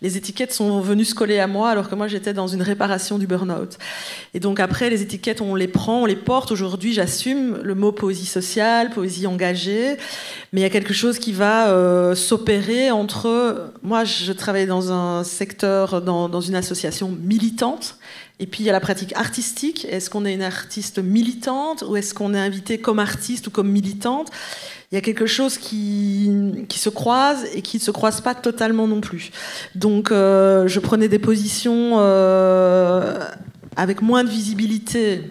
Les étiquettes sont venues se coller à moi alors que moi j'étais dans une réparation du burn-out. Et donc après, les étiquettes, on les prend, on les porte. Aujourd'hui, j'assume le mot poésie sociale, poésie engagée, mais il y a quelque chose qui va s'opérer entre... Moi, je travaillais dans un secteur, dans une association militante, et puis il y a la pratique artistique. Est-ce qu'on est une artiste militante ou est-ce qu'on est invité comme artiste ou comme militante? Il y a quelque chose qui se croise et qui ne se croise pas totalement non plus. Donc je prenais des positions avec moins de visibilité.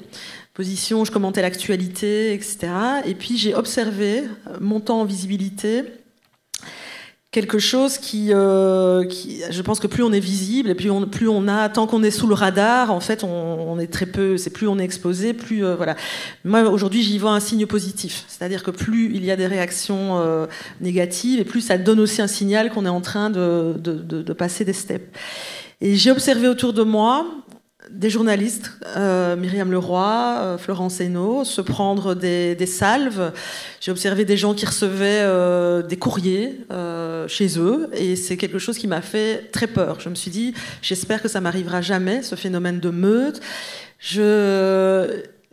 Position, je commentais l'actualité, etc. Et puis j'ai observé, montant en visibilité, quelque chose qui, je pense que plus on est visible et plus on a, tant qu'on est sous le radar, en fait, on est très peu. C'est plus on est exposé, plus voilà. Moi aujourd'hui, j'y vois un signe positif, c'est-à-dire que plus il y a des réactions négatives et plus ça donne aussi un signal qu'on est en train de passer des steps. Et j'ai observé autour de moi des journalistes, Myriam Leroy, Florence Hénault, se prendre des salves. J'ai observé des gens qui recevaient des courriers chez eux, et c'est quelque chose qui m'a fait très peur. Je me suis dit, j'espère que ça m'arrivera jamais, ce phénomène de meute.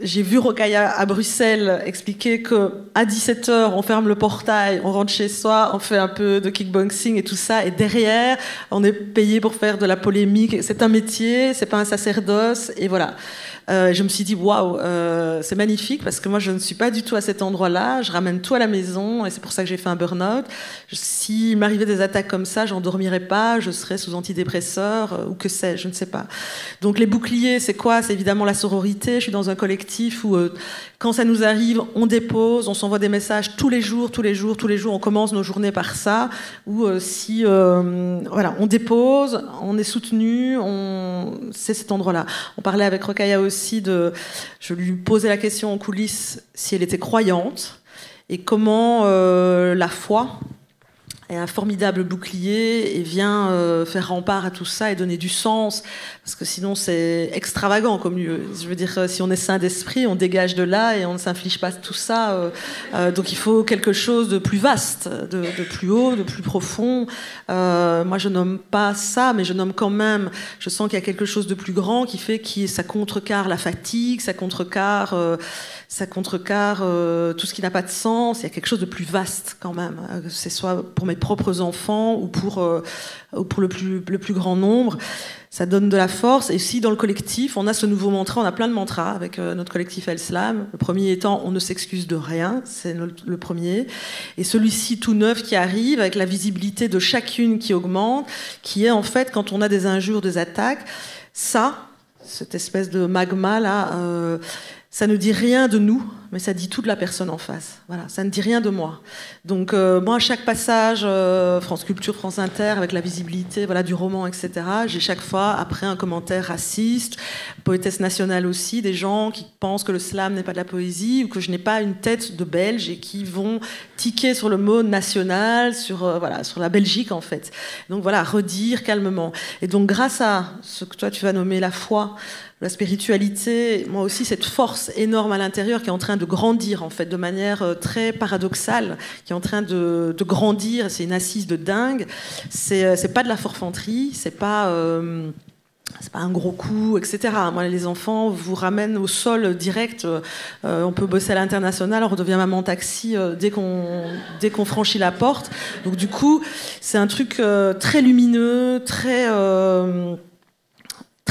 J'ai vu Rokhaya à Bruxelles expliquer qu'à 17h, on ferme le portail, on rentre chez soi, on fait un peu de kickboxing et tout ça, et derrière, on est payé pour faire de la polémique. C'est un métier, c'est pas un sacerdoce, et voilà. Je me suis dit, waouh, c'est magnifique, parce que moi, je ne suis pas du tout à cet endroit-là. Je ramène tout à la maison, et c'est pour ça que j'ai fait un burn-out. S'il m'arrivait des attaques comme ça, j'en dormirais pas, je serais sous antidépresseurs, ou que sais-je, je ne sais pas. Donc les boucliers, c'est quoi? C'est évidemment la sororité. Je suis dans un collectif où, quand ça nous arrive, on dépose, on s'envoie des messages tous les jours, on commence nos journées par ça, ou voilà, on dépose, on est soutenu, c'est cet endroit-là. On parlait avec Rokhaya aussi je lui posais la question en coulisses si elle était croyante et comment la foi est un formidable bouclier et vient faire rempart à tout ça et donner du sens, parce que sinon c'est extravagant comme lieu. Je veux dire, si on est saint d'esprit, on dégage de là et on ne s'inflige pas tout ça. Donc il faut quelque chose de plus vaste, de plus haut, de plus profond. Moi je nomme pas ça, mais je nomme quand même, je sens qu'il y a quelque chose de plus grand qui fait que ça contrecarre la fatigue, ça contrecarre tout ce qui n'a pas de sens. Il y a quelque chose de plus vaste quand même, que ce soit pour mes propres enfants ou pour le plus grand nombre. Ça donne de la force. Et aussi dans le collectif, on a ce nouveau mantra, on a plein de mantras avec notre collectif El-Slam. Le premier étant on ne s'excuse de rien, c'est le premier. Et celui-ci tout neuf qui arrive avec la visibilité de chacune qui augmente, qui est en fait quand on a des injures, des attaques, cette espèce de magma là, ça ne dit rien de nous, mais ça dit tout de la personne en face. Voilà, ça ne dit rien de moi. Donc moi, à chaque passage, France Culture, France Inter, avec la visibilité, voilà, du roman, etc., j'ai chaque fois après un commentaire raciste, poétesse nationale aussi, des gens qui pensent que le slam n'est pas de la poésie ou que je n'ai pas une tête de Belge et qui vont tiquer sur le mot national, sur la Belgique en fait. Donc voilà, redire calmement. Et donc grâce à ce que toi tu vas nommer la foi, la spiritualité, moi aussi cette force énorme à l'intérieur qui est en train de grandir en fait de manière très paradoxale, qui est en train de grandir, c'est une assise de dingue, c'est pas de la forfanterie, c'est pas un gros coup, etc. Moi, les enfants vous ramènent au sol direct. On peut bosser à l'international, on redevient maman taxi dès qu'on franchit la porte. Donc du coup, c'est un truc très lumineux, très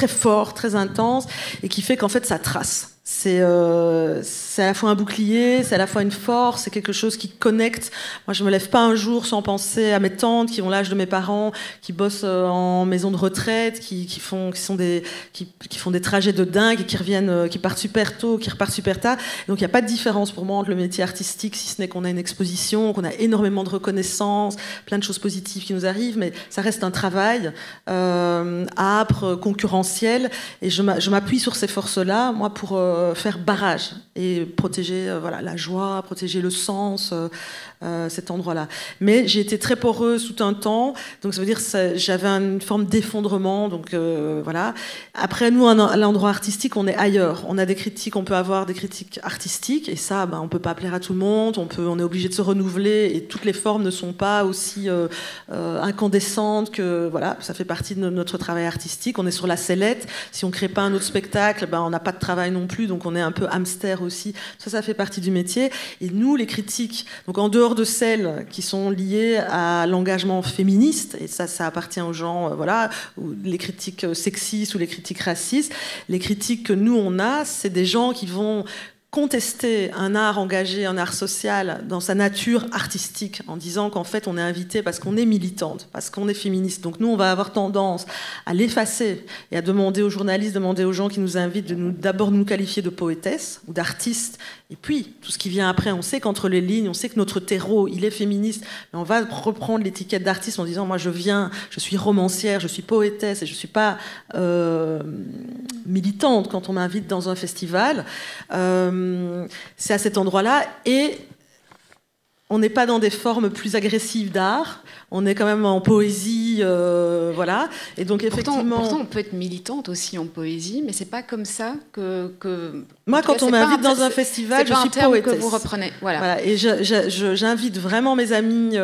fort, très intense, et qui fait qu'en fait ça trace. C'est à la fois un bouclier, c'est à la fois une force, c'est quelque chose qui connecte. Moi, je me lève pas un jour sans penser à mes tantes qui ont l'âge de mes parents, qui bossent en maison de retraite, qui font des trajets de dingue et qui reviennent, qui partent super tôt, qui repartent super tard. Donc, il n'y a pas de différence pour moi entre le métier artistique, si ce n'est qu'on a une exposition, qu'on a énormément de reconnaissance, plein de choses positives qui nous arrivent, mais ça reste un travail âpre, concurrentiel, et je m'appuie sur ces forces-là, moi, pour faire barrage et protéger voilà, la joie, protéger le sens, cet endroit-là. Mais j'ai été très poreuse tout un temps, donc ça veut dire que j'avais une forme d'effondrement. Donc voilà. Après, nous, à l'endroit artistique, on est ailleurs. On a des critiques, on peut avoir des critiques artistiques, et ça, on peut pas plaire à tout le monde. On est obligé de se renouveler, et toutes les formes ne sont pas aussi incandescentes que voilà. Ça fait partie de notre travail artistique. On est sur la sellette. Si on crée pas un autre spectacle, on n'a pas de travail non plus, donc on est un peu hamster aussi. Ça fait partie du métier. Et nous, les critiques, donc en dehors de celles qui sont liées à l'engagement féministe, et ça appartient aux gens, voilà, les critiques sexistes ou les critiques racistes, les critiques que nous on a, c'est des gens qui vont contester un art engagé, un art social dans sa nature artistique, en disant qu'en fait on est invité parce qu'on est militante, parce qu'on est féministe. Donc nous on va avoir tendance à l'effacer et à demander aux journalistes, demander aux gens qui nous invitent d'abord nous qualifier de poétesse ou d'artiste. Et puis tout ce qui vient après, on sait qu'entre les lignes, on sait que notre terreau il est féministe, mais on va reprendre l'étiquette d'artiste en disant moi je suis romancière, je suis poétesse et je suis pas militante quand on m'invite dans un festival. C'est à cet endroit-là, et on n'est pas dans des formes plus agressives d'art, on est quand même en poésie, voilà. Et donc effectivement, pourtant on peut être militante aussi en poésie, mais c'est pas comme ça que moi, quand on m'invite dans un festival, je suis poétesse. Que vous reprenez. Voilà. Et j'invite vraiment mes amis,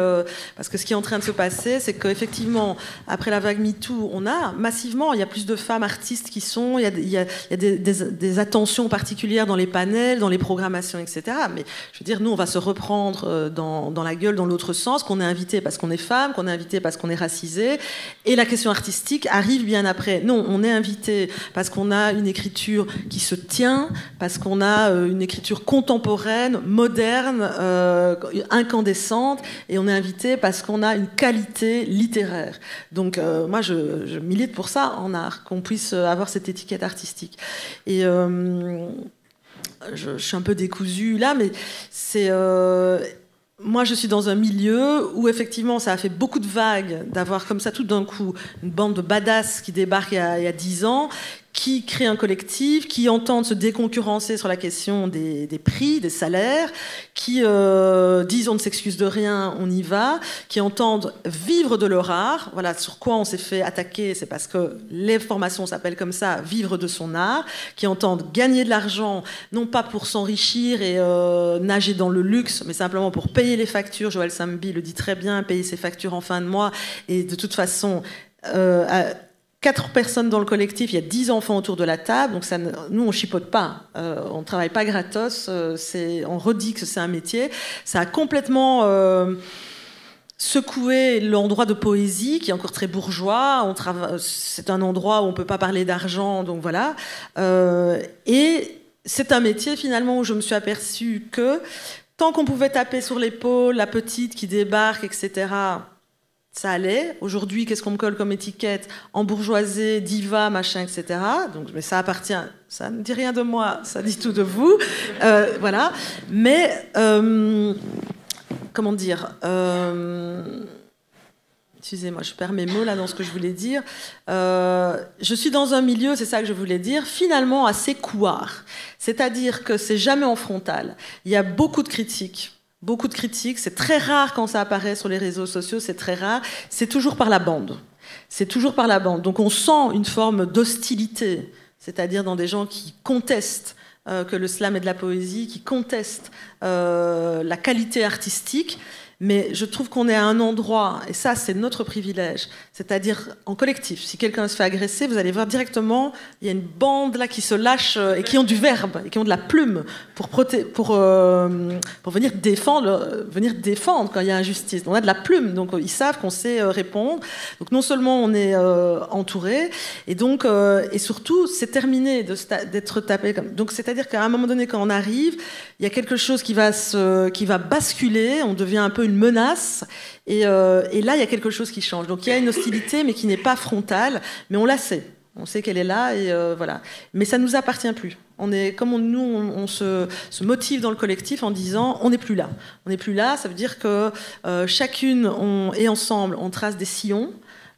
parce que ce qui est en train de se passer, c'est qu'effectivement, après la vague MeToo, il y a plus de femmes artistes qui sont, il y a des attentions particulières dans les panels, dans les programmations, etc. Mais je veux dire, nous, on va se reprendre dans la gueule dans l'autre sens, qu'on est invité parce qu'on est femme, qu'on est invité parce qu'on est racisé, et la question artistique arrive bien après. Non, on est invité parce qu'on a une écriture qui se tient, parce qu'on a une écriture contemporaine, moderne, incandescente, et on est invité parce qu'on a une qualité littéraire. Donc moi, je milite pour ça en art, qu'on puisse avoir cette étiquette artistique. Et je suis un peu décousue là, mais c'est... moi, je suis dans un milieu où, effectivement, ça a fait beaucoup de vagues d'avoir comme ça, tout d'un coup, une bande de badass qui débarque il y a 10 ans, qui créent un collectif, qui entendent se déconcurrencer sur la question des prix, des salaires, qui disent on ne s'excuse de rien, on y va, qui entendent vivre de leur art. Voilà sur quoi on s'est fait attaquer, c'est parce que les formations s'appellent comme ça, vivre de son art, qui entendent gagner de l'argent, non pas pour s'enrichir et nager dans le luxe, mais simplement pour payer les factures. Joël Samby le dit très bien, payer ses factures en fin de mois, et de toute façon... 4 personnes dans le collectif, il y a 10 enfants autour de la table, donc ça, nous on chipote pas, on travaille pas gratos, on redit que c'est un métier. Ça a complètement secoué l'endroit de poésie qui est encore très bourgeois. C'est un endroit où on peut pas parler d'argent, donc voilà. Et c'est un métier finalement où je me suis aperçue que tant qu'on pouvait taper sur l'épaule la petite qui débarque, etc., ça allait. Aujourd'hui, qu'est-ce qu'on me colle comme étiquette? Embourgeoisée, diva, machin, etc. Donc, mais ça appartient... Ça ne dit rien de moi, ça dit tout de vous. Voilà. Mais... comment dire excusez-moi, je perds mes mots là dans ce que je voulais dire. Je suis dans un milieu, c'est ça que je voulais dire, finalement assez couard. C'est-à-dire que c'est jamais en frontal. Il y a beaucoup de critiques. Beaucoup de critiques, c'est très rare quand ça apparaît sur les réseaux sociaux, c'est très rare, c'est toujours par la bande. C'est toujours par la bande. Donc on sent une forme d'hostilité, c'est-à-dire dans des gens qui contestent que le slam est de la poésie, qui contestent la qualité artistique, mais je trouve qu'on est à un endroit, et ça c'est notre privilège, c'est-à-dire en collectif. Si quelqu'un se fait agresser, vous allez voir directement, il y a une bande là qui se lâche et qui ont du verbe, et qui ont de la plume pour venir défendre quand il y a injustice. On a de la plume, donc ils savent qu'on sait répondre. Donc non seulement on est entouré, et donc et surtout c'est terminé d'être tapé. Donc c'est-à-dire qu'à un moment donné, quand on arrive, il y a quelque chose qui va basculer, on devient un peu une menace, et là il y a quelque chose qui change. Donc il y a une hostilité, mais qui n'est pas frontale, mais on la sait. On sait qu'elle est là, et voilà. Mais ça ne nous appartient plus. On se motive dans le collectif en disant on n'est plus là. On n'est plus là, ça veut dire que chacune et ensemble, on trace des sillons.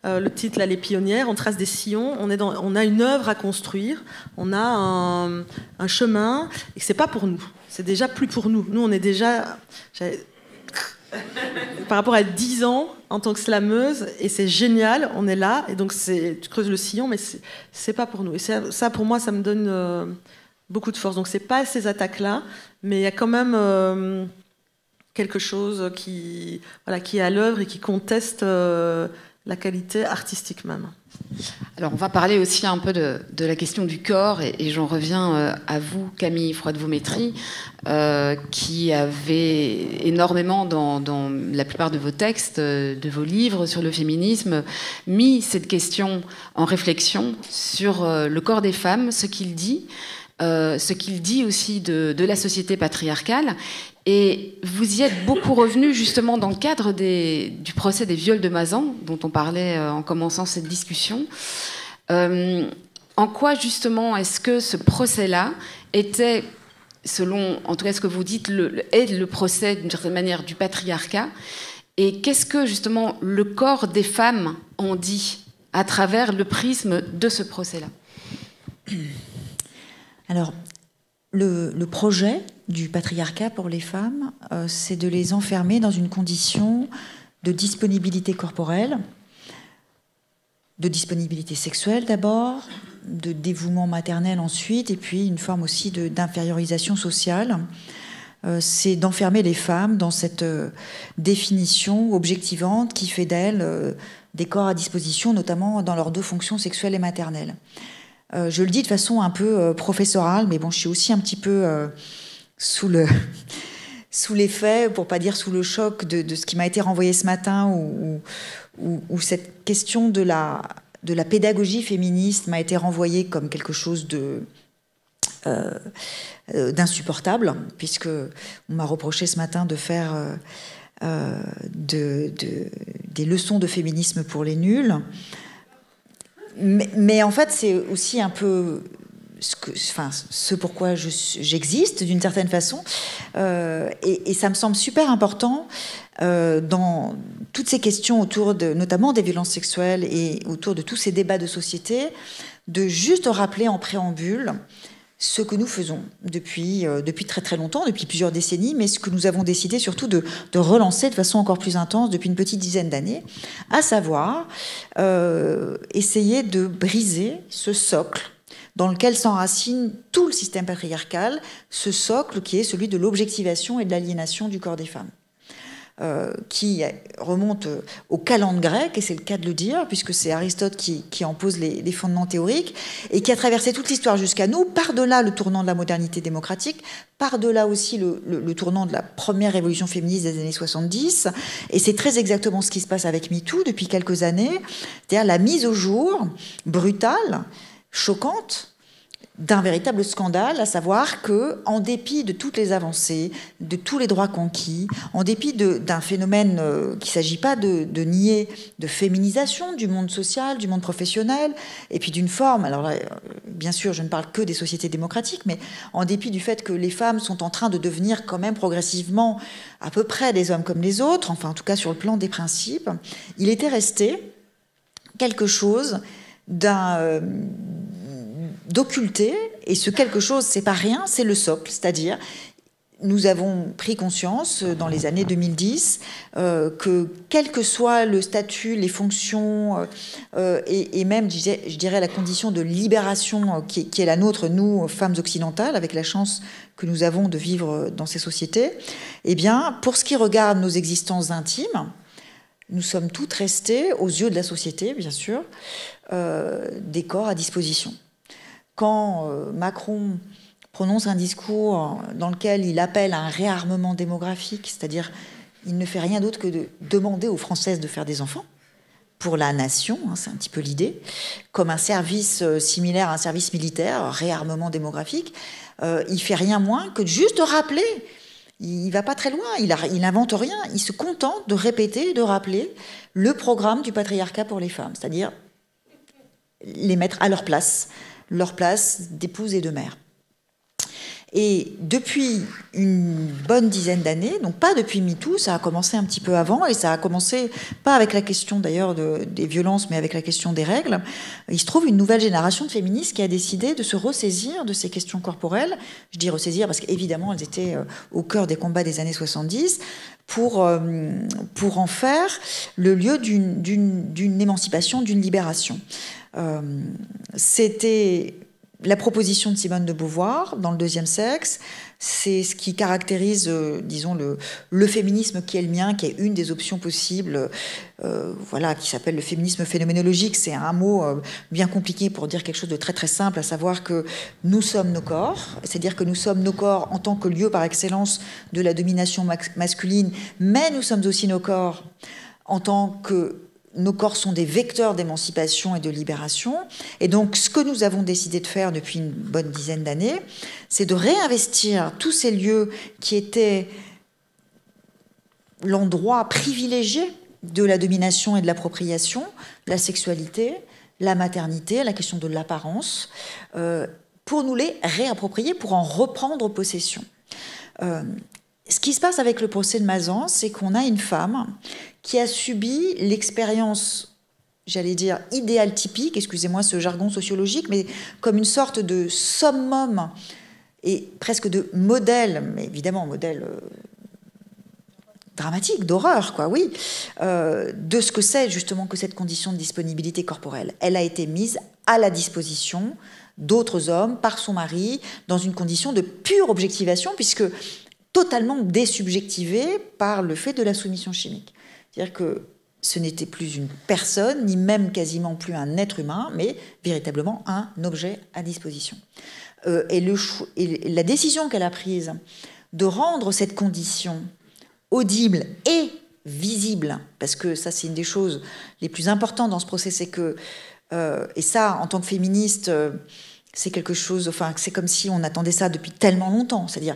le titre, là, Les Pionnières, on trace des sillons, on a une œuvre à construire, on a un chemin, et c'est pas pour nous, c'est déjà plus pour nous. Nous, on est déjà... par rapport à 10 ans en tant que slameuse, et c'est génial, on est là, et donc tu creuses le sillon, mais c'est pas pour nous. Et ça, pour moi, ça me donne beaucoup de force. Donc c'est pas ces attaques-là, mais il y a quand même quelque chose qui est à l'œuvre et qui conteste la qualité artistique même. Alors, on va parler aussi un peu de la question du corps, et j'en reviens à vous, Camille Froide-Vaumétry, qui avez énormément, dans la plupart de vos textes, de vos livres sur le féminisme, mis cette question en réflexion sur le corps des femmes, ce qu'il dit aussi de la société patriarcale. Et vous y êtes beaucoup revenu justement dans le cadre du procès des viols de Mazan, dont on parlait en commençant cette discussion. En quoi justement est-ce que ce procès-là était, selon en tout cas ce que vous dites, est le procès d'une certaine manière du patriarcat, et qu'est-ce que justement le corps des femmes en dit à travers le prisme de ce procès-là? Alors, le projet du patriarcat pour les femmes, c'est de les enfermer dans une condition de disponibilité corporelle, de disponibilité sexuelle d'abord, de dévouement maternel ensuite, et puis une forme aussi d'infériorisation sociale. C'est d'enfermer les femmes dans cette définition objectivante qui fait d'elles des corps à disposition, notamment dans leurs deux fonctions sexuelles et maternelles. Je le dis de façon un peu professorale, mais bon, je suis aussi un petit peu sous l'effet, pour pas dire sous le choc de ce qui m'a été renvoyé ce matin, où cette question de la pédagogie féministe m'a été renvoyée comme quelque chose d'insupportable, puisque on m'a reproché ce matin de faire des leçons de féminisme pour les nuls. Mais en fait, c'est aussi un peu ce pourquoi j'existe, d'une certaine façon. Et ça me semble super important dans toutes ces questions autour notamment des violences sexuelles et autour de tous ces débats de société, de juste rappeler en préambule ce que nous faisons depuis très très longtemps, depuis plusieurs décennies, mais ce que nous avons décidé surtout de relancer de façon encore plus intense depuis une petite dizaine d'années, à savoir essayer de briser ce socle dans lequel s'enracine tout le système patriarcal, ce socle qui est celui de l'objectivation et de l'aliénation du corps des femmes. Qui remonte au calende grec, et c'est le cas de le dire, puisque c'est Aristote qui en pose les fondements théoriques, et qui a traversé toute l'histoire jusqu'à nous, par-delà le tournant de la modernité démocratique, par-delà aussi le tournant de la première révolution féministe des années 70, et c'est très exactement ce qui se passe avec MeToo depuis quelques années, c'est-à-dire la mise au jour brutale, choquante, d'un véritable scandale, à savoir que, en dépit de toutes les avancées, de tous les droits conquis, en dépit d'un phénomène qu'il ne s'agit pas de nier, de féminisation du monde social, du monde professionnel, et puis d'une forme, alors là, bien sûr, je ne parle que des sociétés démocratiques, mais en dépit du fait que les femmes sont en train de devenir quand même progressivement à peu près des hommes comme les autres, enfin en tout cas sur le plan des principes, il était resté quelque chose d'occulté, et ce quelque chose, c'est pas rien, c'est le socle, c'est-à-dire nous avons pris conscience dans les années 2010 que quel que soit le statut, les fonctions et même, je dirais, la condition de libération qui est la nôtre, nous, femmes occidentales, avec la chance que nous avons de vivre dans ces sociétés, eh bien, pour ce qui regarde nos existences intimes, nous sommes toutes restées, aux yeux de la société, bien sûr, des corps à disposition. Quand Macron prononce un discours dans lequel il appelle à un réarmement démographique, c'est-à-dire il ne fait rien d'autre que de demander aux Françaises de faire des enfants, pour la nation, hein, c'est un petit peu l'idée, comme un service similaire à un service militaire, réarmement démographique, il fait rien moins que juste rappeler. Il va pas très loin, il n'invente rien, il se contente de répéter, de rappeler le programme du patriarcat pour les femmes, c'est-à-dire les mettre à leur place d'épouse et de mère. Et depuis une bonne dizaine d'années, donc pas depuis MeToo, ça a commencé un petit peu avant, et ça a commencé pas avec la question d'ailleurs des violences, mais avec la question des règles. Il se trouve une nouvelle génération de féministes qui a décidé de se ressaisir de ces questions corporelles. Je dis ressaisir parce qu'évidemment, elles étaient au cœur des combats des années 70, pour en faire le lieu d'une émancipation, d'une libération. C'était la proposition de Simone de Beauvoir dans Le Deuxième Sexe. C'est ce qui caractérise, disons, le féminisme qui est le mien, qui est une des options possibles, voilà, qui s'appelle le féminisme phénoménologique. C'est un mot bien compliqué pour dire quelque chose de très très simple, à savoir que nous sommes nos corps, c'est-à-dire que nous sommes nos corps en tant que lieu par excellence de la domination masculine, mais nous sommes aussi nos corps en tant que nos corps sont des vecteurs d'émancipation et de libération. Et donc, ce que nous avons décidé de faire depuis une bonne dizaine d'années, c'est de réinvestir tous ces lieux qui étaient l'endroit privilégié de la domination et de l'appropriation, la sexualité, la maternité, la question de l'apparence, pour nous les réapproprier, pour en reprendre possession. Ce qui se passe avec le procès de Mazan, c'est qu'on a une femme qui a subi l'expérience, j'allais dire, idéal typique, excusez-moi ce jargon sociologique, mais comme une sorte de summum et presque de modèle, mais évidemment modèle dramatique, d'horreur, quoi, oui, de ce que c'est justement que cette condition de disponibilité corporelle. Elle a été mise à la disposition d'autres hommes par son mari dans une condition de pure objectivation, puisque totalement désubjectivée par le fait de la soumission chimique. C'est-à-dire que ce n'était plus une personne, ni même quasiment plus un être humain, mais véritablement un objet à disposition. Et la décision qu'elle a prise de rendre cette condition audible et visible, parce que ça c'est une des choses les plus importantes dans ce procès, c'est que, et ça en tant que féministe, c'est quelque chose, enfin c'est comme si on attendait ça depuis tellement longtemps, c'est-à-dire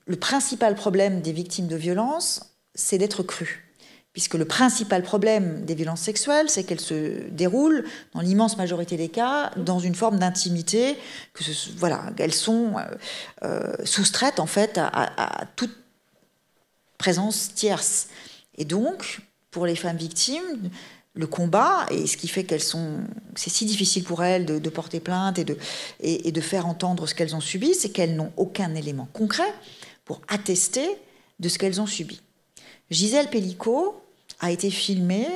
le principal problème des victimes de violences, c'est d'être crues. Puisque le principal problème des violences sexuelles, c'est qu'elles se déroulent, dans l'immense majorité des cas, dans une forme d'intimité, voilà, qu'elles sont soustraites en fait à toute présence tierce. Et donc, pour les femmes victimes, le combat, et ce qui fait c'est si difficile pour elles de porter plainte et de faire entendre ce qu'elles ont subi, c'est qu'elles n'ont aucun élément concret pour attester de ce qu'elles ont subi. Gisèle Pellicot a été filmée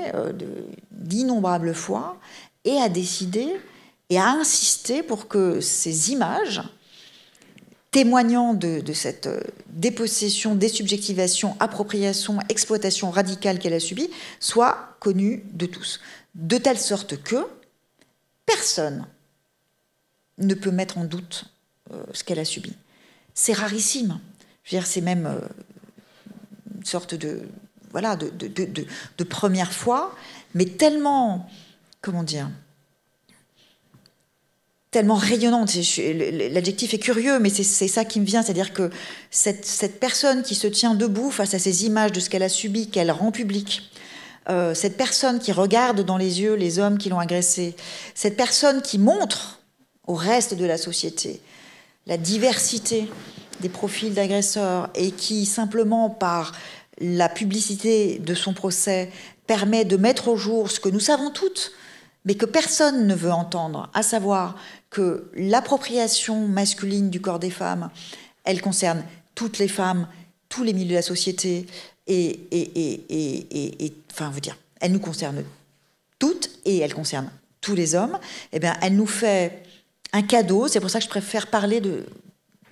d'innombrables fois et a décidé et a insisté pour que ces images témoignant de cette dépossession, désubjectivation, appropriation, exploitation radicale qu'elle a subie soient connues de tous. De telle sorte que personne ne peut mettre en doute ce qu'elle a subi. C'est rarissime. Je veux dire, c'est même une sorte de première fois, mais tellement, comment dire, tellement rayonnante. L'adjectif est curieux, mais c'est ça qui me vient, c'est-à-dire que cette personne qui se tient debout face à ces images de ce qu'elle a subi, qu'elle rend public, cette personne qui regarde dans les yeux les hommes qui l'ont agressée, cette personne qui montre au reste de la société la diversité des profils d'agresseurs et qui, simplement par la publicité de son procès, permet de mettre au jour ce que nous savons toutes, mais que personne ne veut entendre, à savoir que l'appropriation masculine du corps des femmes, elle concerne toutes les femmes, tous les milieux de la société, enfin, vous dire, elle nous concerne toutes et elle concerne tous les hommes. Eh bien, elle nous fait un cadeau. C'est pour ça que je préfère parler de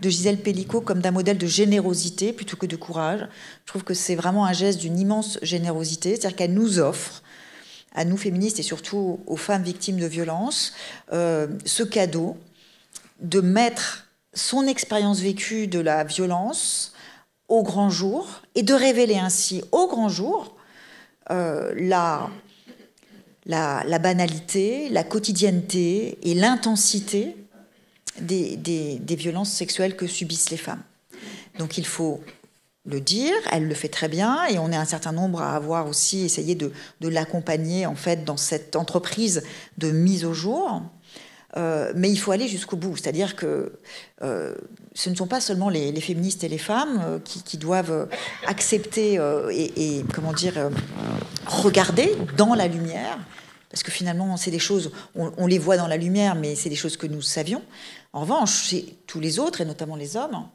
Gisèle Pellicot comme d'un modèle de générosité plutôt que de courage. Je trouve que c'est vraiment un geste d'une immense générosité, c'est-à-dire qu'elle nous offre, à nous féministes et surtout aux femmes victimes de violences, ce cadeau de mettre son expérience vécue de la violence au grand jour et de révéler ainsi au grand jour la banalité, la quotidienneté et l'intensité des violences sexuelles que subissent les femmes. Donc il faut le dire, elle le fait très bien, et on est un certain nombre à avoir aussi essayé de l'accompagner en fait dans cette entreprise de mise au jour. mais il faut aller jusqu'au bout. C'est-à-dire que ce ne sont pas seulement les féministes et les femmes qui doivent accepter et comment dire, regarder dans la lumière, parce que finalement, c'est des choses, on les voit dans la lumière, mais c'est des choses que nous savions. En revanche, tous les autres, et notamment les hommes,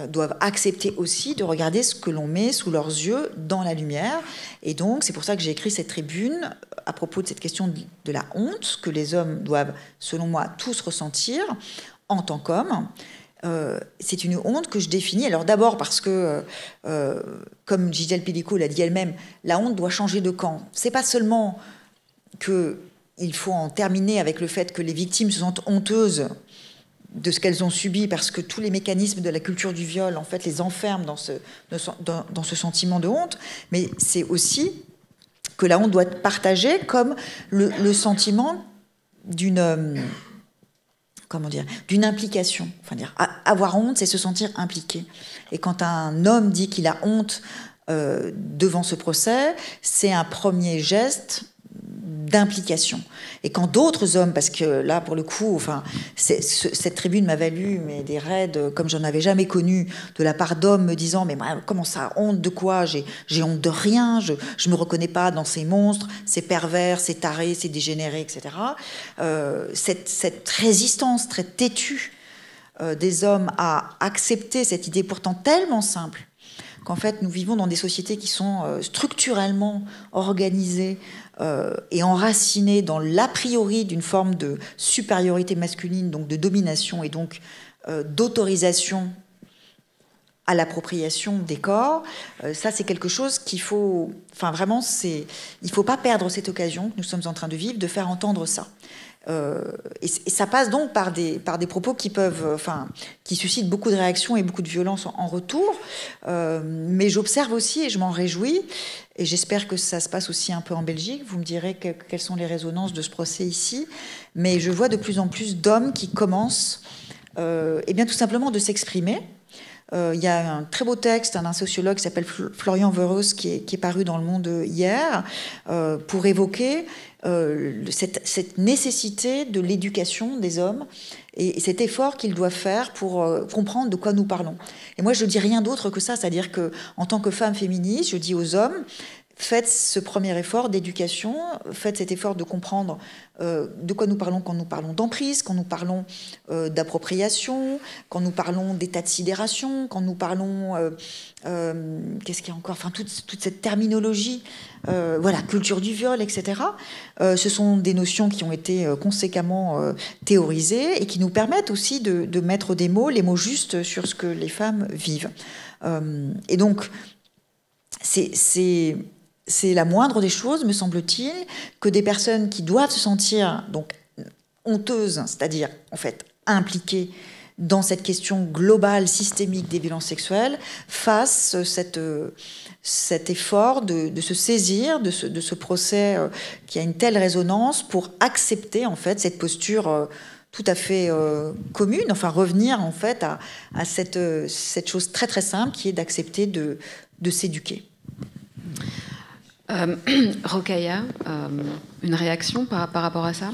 doivent accepter aussi de regarder ce que l'on met sous leurs yeux dans la lumière. Et donc, c'est pour ça que j'ai écrit cette tribune à propos de cette question de la honte que les hommes doivent, selon moi, tous ressentir en tant qu'hommes. C'est une honte que je définis. Alors d'abord parce que, comme Gisèle Pellicot l'a dit elle-même, la honte doit changer de camp. C'est pas seulement qu'il faut en terminer avec le fait que les victimes se sentent honteuses de ce qu'elles ont subi, parce que tous les mécanismes de la culture du viol, en fait, les enferment dans ce sentiment de honte, mais c'est aussi que la honte doit être partagée comme le sentiment d'une implication. Enfin, avoir honte, c'est se sentir impliqué. Et quand un homme dit qu'il a honte devant ce procès, c'est un premier geste d'implication. Et quand d'autres hommes, parce que là, pour le coup, enfin, cette tribune m'a valu des raids comme j'en avais jamais connu de la part d'hommes me disant « Mais comment ça, honte de quoi? J'ai honte de rien, je me reconnais pas dans ces monstres, ces pervers, ces tarés, ces dégénérés, etc. » Cette résistance très têtue des hommes à accepter cette idée pourtant tellement simple, qu'en fait, nous vivons dans des sociétés qui sont structurellement organisées et enracinées dans l'a priori d'une forme de supériorité masculine, donc de domination et donc d'autorisation à l'appropriation des corps. Ça, c'est quelque chose qu'il faut... Enfin, vraiment, il ne faut pas perdre cette occasion que nous sommes en train de vivre, de faire entendre ça. Et ça passe donc par des propos qui suscitent beaucoup de réactions et beaucoup de violence en retour. Mais j'observe aussi, et je m'en réjouis, et j'espère que ça se passe aussi un peu en Belgique. Vous me direz quelles sont les résonances de ce procès ici. Mais je vois de plus en plus d'hommes qui commencent, tout simplement de s'exprimer. Il y a un très beau texte d'un sociologue qui s'appelle Florian Verreus qui est paru dans Le Monde hier pour évoquer cette nécessité de l'éducation des hommes et cet effort qu'ils doivent faire pour comprendre de quoi nous parlons. Et moi, je ne dis rien d'autre que ça, c'est-à-dire qu'en tant que femme féministe, je dis aux hommes, faites ce premier effort d'éducation, faites cet effort de comprendre de quoi nous parlons quand nous parlons d'emprise, quand nous parlons d'appropriation, quand nous parlons d'état de sidération, quand nous parlons... qu'est-ce qu'il y a encore ? Enfin, toute cette terminologie, culture du viol, etc. Ce sont des notions qui ont été conséquemment théorisées et qui nous permettent aussi de mettre les mots justes sur ce que les femmes vivent. Et donc, c'est la moindre des choses, me semble-t-il, que des personnes qui doivent se sentir donc honteuses, c'est-à-dire en fait impliquées dans cette question globale, systémique des violences sexuelles, fassent cet effort de se saisir de ce procès qui a une telle résonance pour accepter en fait cette posture tout à fait commune, enfin revenir en fait à cette chose très très simple qui est d'accepter de s'éduquer. Rokhaya, une réaction par rapport à ça,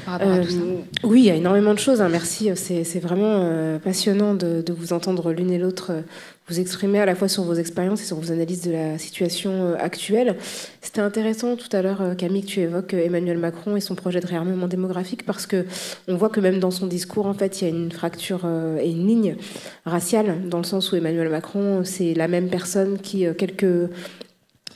par rapport à tout ça? Oui, il y a énormément de choses. Hein, merci, c'est vraiment passionnant de vous entendre l'une et l'autre vous exprimer à la fois sur vos expériences et sur vos analyses de la situation actuelle. C'était intéressant tout à l'heure, Camille, que tu évoques Emmanuel Macron et son projet de réarmement démographique, parce que on voit que même dans son discours, en fait, il y a une fracture et une ligne raciale, dans le sens où Emmanuel Macron, c'est la même personne qui, quelques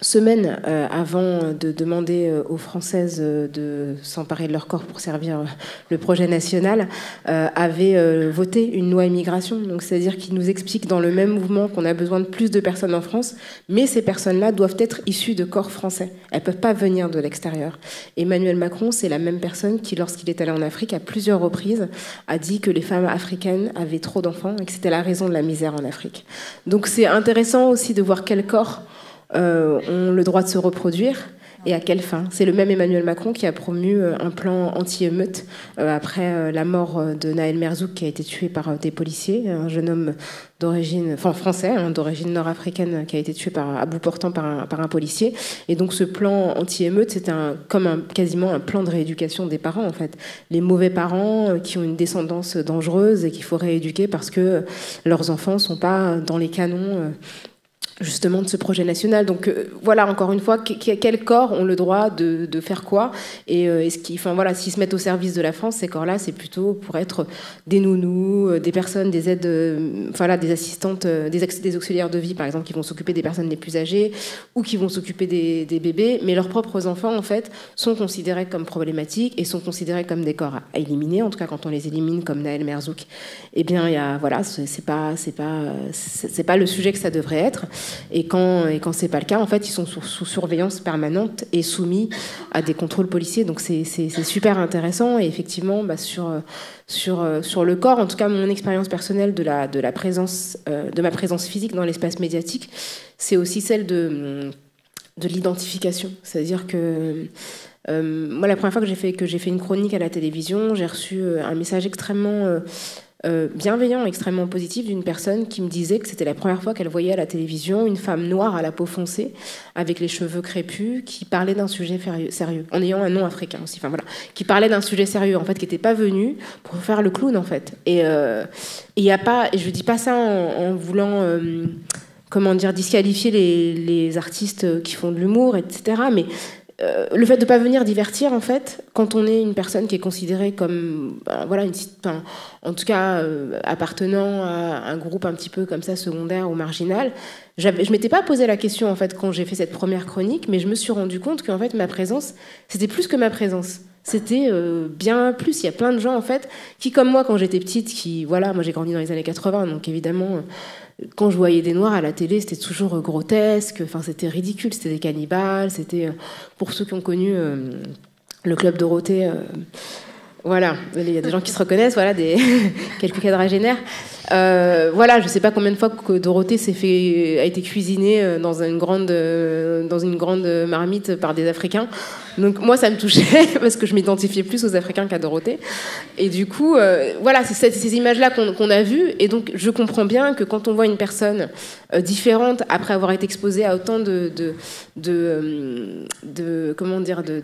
semaines avant de demander aux Françaises de s'emparer de leur corps pour servir le projet national, avait voté une loi immigration. Donc, c'est-à-dire qu'il nous explique dans le même mouvement qu'on a besoin de plus de personnes en France, mais ces personnes-là doivent être issues de corps français. Elles ne peuvent pas venir de l'extérieur. Emmanuel Macron, c'est la même personne qui, lorsqu'il est allé en Afrique, à plusieurs reprises, a dit que les femmes africaines avaient trop d'enfants et que c'était la raison de la misère en Afrique. Donc, c'est intéressant aussi de voir quel corps ont le droit de se reproduire. Et à quelle fin? C'est le même Emmanuel Macron qui a promu un plan anti-émeute après la mort de Naël Merzouk, qui a été tué par des policiers, un jeune homme d'origine, enfin français, d'origine nord-africaine, qui a été tué à bout portant par un policier. Et donc ce plan anti-émeute, c'est quasiment un plan de rééducation des parents, en fait. Les mauvais parents qui ont une descendance dangereuse et qu'il faut rééduquer parce que leurs enfants ne sont pas dans les canons justement de ce projet national. Donc voilà, encore une fois, quels corps ont le droit de faire quoi? Et s'ils se mettent au service de la France, ces corps-là, c'est plutôt pour être des nounous, des personnes, des aides, des assistantes, des auxiliaires de vie, par exemple, qui vont s'occuper des personnes les plus âgées ou qui vont s'occuper des bébés. Mais leurs propres enfants, en fait, sont considérés comme problématiques et sont considérés comme des corps à éliminer. En tout cas, quand on les élimine, comme Naël Merzouk, eh bien, c'est pas le sujet que ça devrait être. Et quand c'est pas le cas, en fait, ils sont sous surveillance permanente et soumis à des contrôles policiers. Donc c'est super intéressant. Et effectivement, sur le corps, en tout cas, mon expérience personnelle de ma présence physique dans l'espace médiatique, c'est aussi celle de l'identification. C'est-à-dire que moi, la première fois que j'ai fait une chronique à la télévision, j'ai reçu un message extrêmement bienveillant, extrêmement positif d'une personne qui me disait que c'était la première fois qu'elle voyait à la télévision une femme noire à la peau foncée, avec les cheveux crépus, qui parlait d'un sujet sérieux, en ayant un nom africain aussi, qui parlait d'un sujet sérieux, en fait, qui n'était pas venu pour faire le clown, en fait. Et y a pas, et je dis pas ça en voulant disqualifier les artistes qui font de l'humour, etc., mais le fait de ne pas venir divertir, en fait, quand on est une personne qui est considérée comme, en tout cas, appartenant à un groupe un petit peu comme ça, secondaire ou marginal, je ne m'étais pas posé la question, en fait, quand j'ai fait cette première chronique, mais je me suis rendu compte qu'en fait, ma présence, c'était plus que ma présence. C'était bien plus. Il y a plein de gens, en fait, qui, comme moi, quand j'étais petite, moi, j'ai grandi dans les années 80, donc évidemment, quand je voyais des Noirs à la télé, c'était toujours grotesque, c'était ridicule, c'était des cannibales, c'était, pour ceux qui ont connu le Club Dorothée, il y a des gens qui se reconnaissent, quelques quadragénaires. Je ne sais pas combien de fois que Dorothée a été cuisinée dans une grande marmite par des Africains. Donc moi, ça me touchait parce que je m'identifiais plus aux Africains qu'à Dorothée. Et du coup, c'est ces images-là qu'on a vues. Et donc, je comprends bien que quand on voit une personne différente après avoir été exposée à autant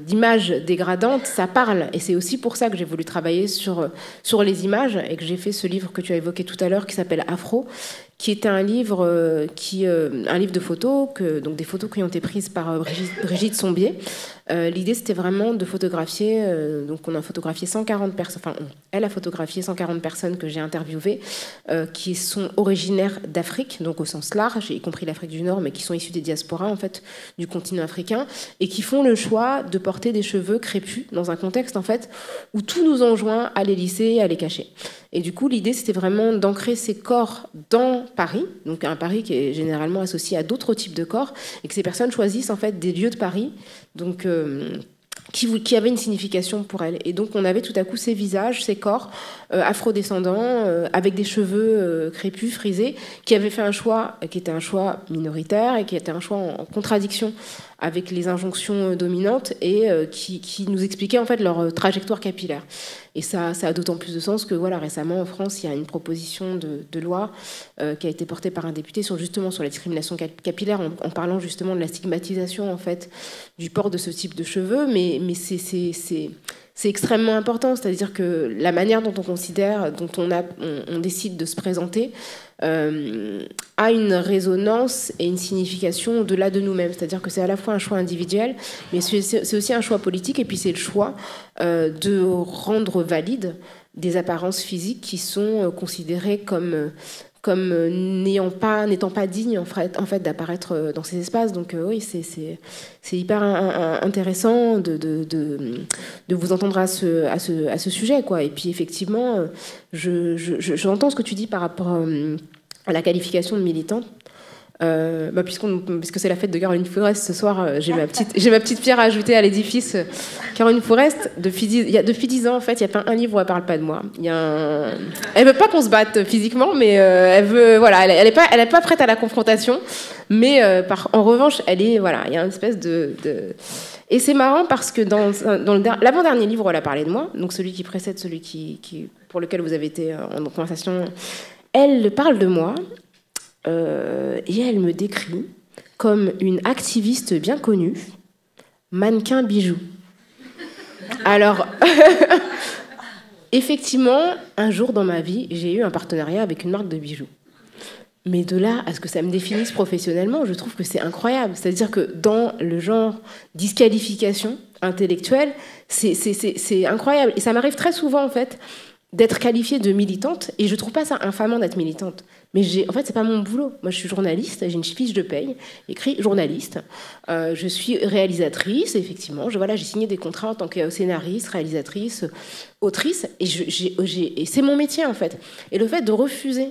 d'images dégradantes, ça parle. Et c'est aussi pour ça que j'ai voulu travailler sur les images et que j'ai fait ce livre que tu as évoqué tout à l'heure qui s'appelle Afro, qui était un livre de photos, donc des photos qui ont été prises par Brigitte Sombier. L'idée, c'était vraiment de photographier, donc on a photographié 140 personnes, elle a photographié 140 personnes que j'ai interviewées, qui sont originaires d'Afrique, donc au sens large, y compris l'Afrique du Nord, mais qui sont issues des diasporas, en fait, du continent africain, et qui font le choix de porter des cheveux crépus dans un contexte, en fait, où tout nous enjoint à les lisser et à les cacher. Et du coup, l'idée, c'était vraiment d'ancrer ces corps dans Paris, donc un Paris qui est généralement associé à d'autres types de corps, et que ces personnes choisissent en fait des lieux de Paris, donc qui avaient une signification pour elles. Et donc, on avait tout à coup ces visages, ces corps afrodescendants, avec des cheveux crépus, frisés, qui avaient fait un choix qui était un choix minoritaire et qui était un choix en contradiction avec les injonctions dominantes et qui nous expliquaient en fait leur trajectoire capillaire. Et ça a d'autant plus de sens que récemment en France, il y a une proposition de loi qui a été portée par un député sur la discrimination capillaire en parlant justement de la stigmatisation en fait du port de ce type de cheveux, mais c'est extrêmement important, c'est-à-dire que la manière dont on considère, dont on décide de se présenter a une résonance et une signification au-delà de nous-mêmes. C'est-à-dire que c'est à la fois un choix individuel, mais c'est aussi un choix politique, et puis c'est le choix de rendre valides des apparences physiques qui sont considérées comme n'étant pas dignes en fait d'apparaître dans ces espaces. Donc oui, c'est hyper intéressant de vous entendre à ce sujet, quoi. Et puis effectivement, j'entends ce que tu dis par rapport à la qualification de militante. Puisque c'est la fête de Caroline Fourest ce soir, j'ai ma petite pierre à ajouter à l'édifice. Caroline Fourest, depuis 10 ans, en fait, il y a pas un livre où elle parle pas de moi. Elle veut pas qu'on se batte physiquement, mais elle est pas prête à la confrontation. Mais en revanche, il y a une espèce de... Et c'est marrant parce que dans l'avant-dernier livre où elle a parlé de moi, donc celui qui précède celui pour lequel vous avez été en conversation, elle parle de moi. Et elle me décrit comme une activiste bien connue, mannequin bijoux. Alors, effectivement, un jour dans ma vie, j'ai eu un partenariat avec une marque de bijoux. Mais de là à ce que ça me définisse professionnellement, je trouve que c'est incroyable. C'est-à-dire que dans le genre disqualification intellectuelle, c'est incroyable. Et ça m'arrive très souvent, en fait, d'être qualifiée de militante, et je trouve pas ça infamant d'être militante. Mais en fait, c'est pas mon boulot. Moi, je suis journaliste, j'ai une fiche de paye, écrit journaliste. Je suis réalisatrice, effectivement. J'ai signé des contrats en tant que scénariste, réalisatrice, autrice, et c'est mon métier, en fait. Et le fait de refuser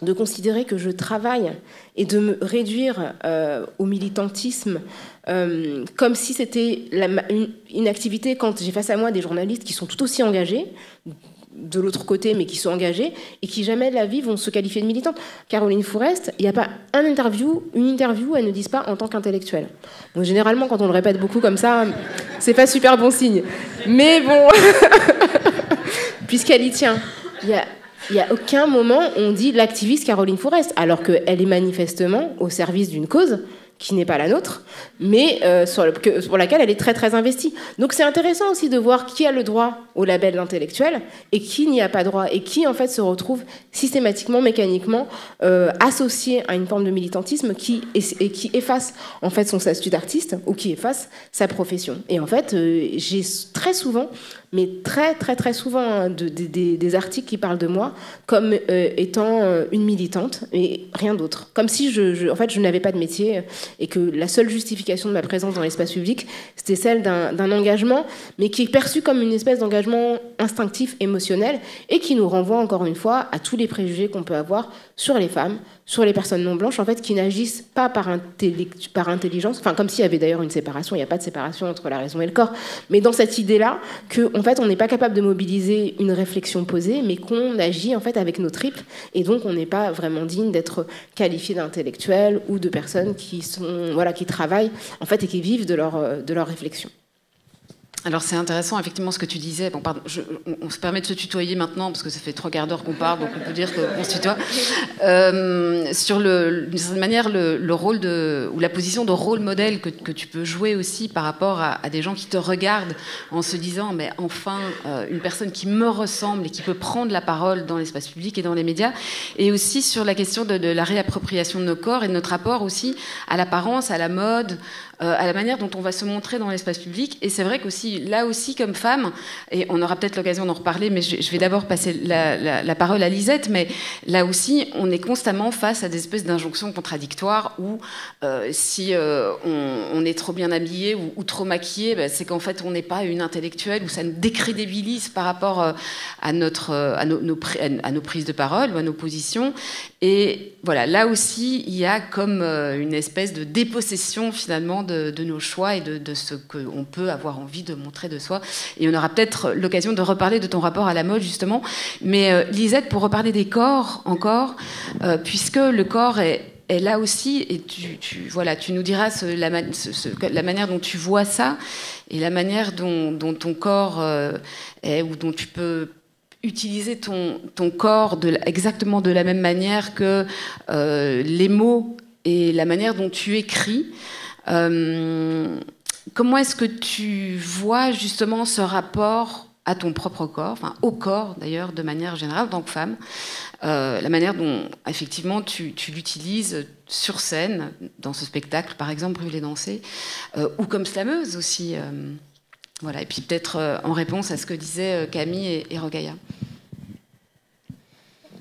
de considérer que je travaille et de me réduire au militantisme comme si c'était une activité, quand j'ai face à moi des journalistes qui sont tout aussi engagés, de l'autre côté, mais qui sont engagés et qui jamais de la vie vont se qualifier de militante. Caroline Fourest, il n'y a pas une interview où elles ne disent pas en tant qu'intellectuelle. Donc généralement, quand on le répète beaucoup comme ça, c'est pas super bon signe. Mais bon, puisqu'elle y tient, il y a aucun moment où on dit l'activiste Caroline Fourest, alors qu'elle est manifestement au service d'une cause qui n'est pas la nôtre, mais pour laquelle elle est très très investie. Donc c'est intéressant aussi de voir qui a le droit au label d'intellectuel et qui n'y a pas droit, et qui en fait se retrouve systématiquement, mécaniquement associé à une forme de militantisme qui efface en fait son statut d'artiste, ou qui efface sa profession. Et en fait, j'ai très souvent, mais très très très souvent, des articles qui parlent de moi comme étant une militante et rien d'autre. Comme si en fait, je n'avais pas de métier et que la seule justification de ma présence dans l'espace public, c'était celle d'un engagement, mais qui est perçu comme une espèce d'engagement instinctif, émotionnel, et qui nous renvoie encore une fois à tous les préjugés qu'on peut avoir sur les femmes, sur les personnes non blanches, en fait, qui n'agissent pas par intelligence, enfin, comme s'il y avait d'ailleurs une séparation. Il n'y a pas de séparation entre la raison et le corps, mais dans cette idée-là que, en fait, on n'est pas capable de mobiliser une réflexion posée, mais qu'on agit en fait avec nos tripes, et donc on n'est pas vraiment digne d'être qualifié d'intellectuel ou de personnes qui travaillent en fait et qui vivent de leur réflexion. Alors c'est intéressant effectivement ce que tu disais. Bon, pardon, on se permet de se tutoyer maintenant parce que ça fait 3 quarts d'heure qu'on parle, donc on peut dire qu'on se tutoie. Sur d'une certaine manière le rôle ou la position de rôle modèle que tu peux jouer aussi par rapport à des gens qui te regardent en se disant mais enfin une personne qui me ressemble et qui peut prendre la parole dans l'espace public et dans les médias, et aussi sur la question de la réappropriation de nos corps et de notre rapport aussi à l'apparence, à la mode, à la manière dont on va se montrer dans l'espace public. Et c'est vrai qu'aussi, là aussi, comme femme, et on aura peut-être l'occasion d'en reparler, mais je vais d'abord passer la parole à Lisette, mais là aussi, on est constamment face à des espèces d'injonctions contradictoires où si on est trop bien habillé ou trop maquillé, c'est qu'en fait, on n'est pas une intellectuelle, ou ça nous décrédibilise par rapport à nos prises de parole ou à nos positions. Et voilà, là aussi, il y a comme une espèce de dépossession finalement de nos choix et de ce qu'on peut avoir envie de montrer de soi. Et on aura peut-être l'occasion de reparler de ton rapport à la mode, justement. Mais Lisette, pour reparler des corps encore, puisque le corps est là aussi, et tu nous diras la manière dont tu vois ça, et la manière dont ton corps est, ou dont tu peux utiliser ton corps exactement de la même manière que les mots et la manière dont tu écris. Comment est-ce que tu vois justement ce rapport à ton propre corps, enfin au corps d'ailleurs de manière générale en tant que femme, la manière dont effectivement tu l'utilises sur scène, dans ce spectacle par exemple, Brûler danser, ou comme slameuse aussi. Voilà, et puis peut-être en réponse à ce que disaient Camille et Rokhaya.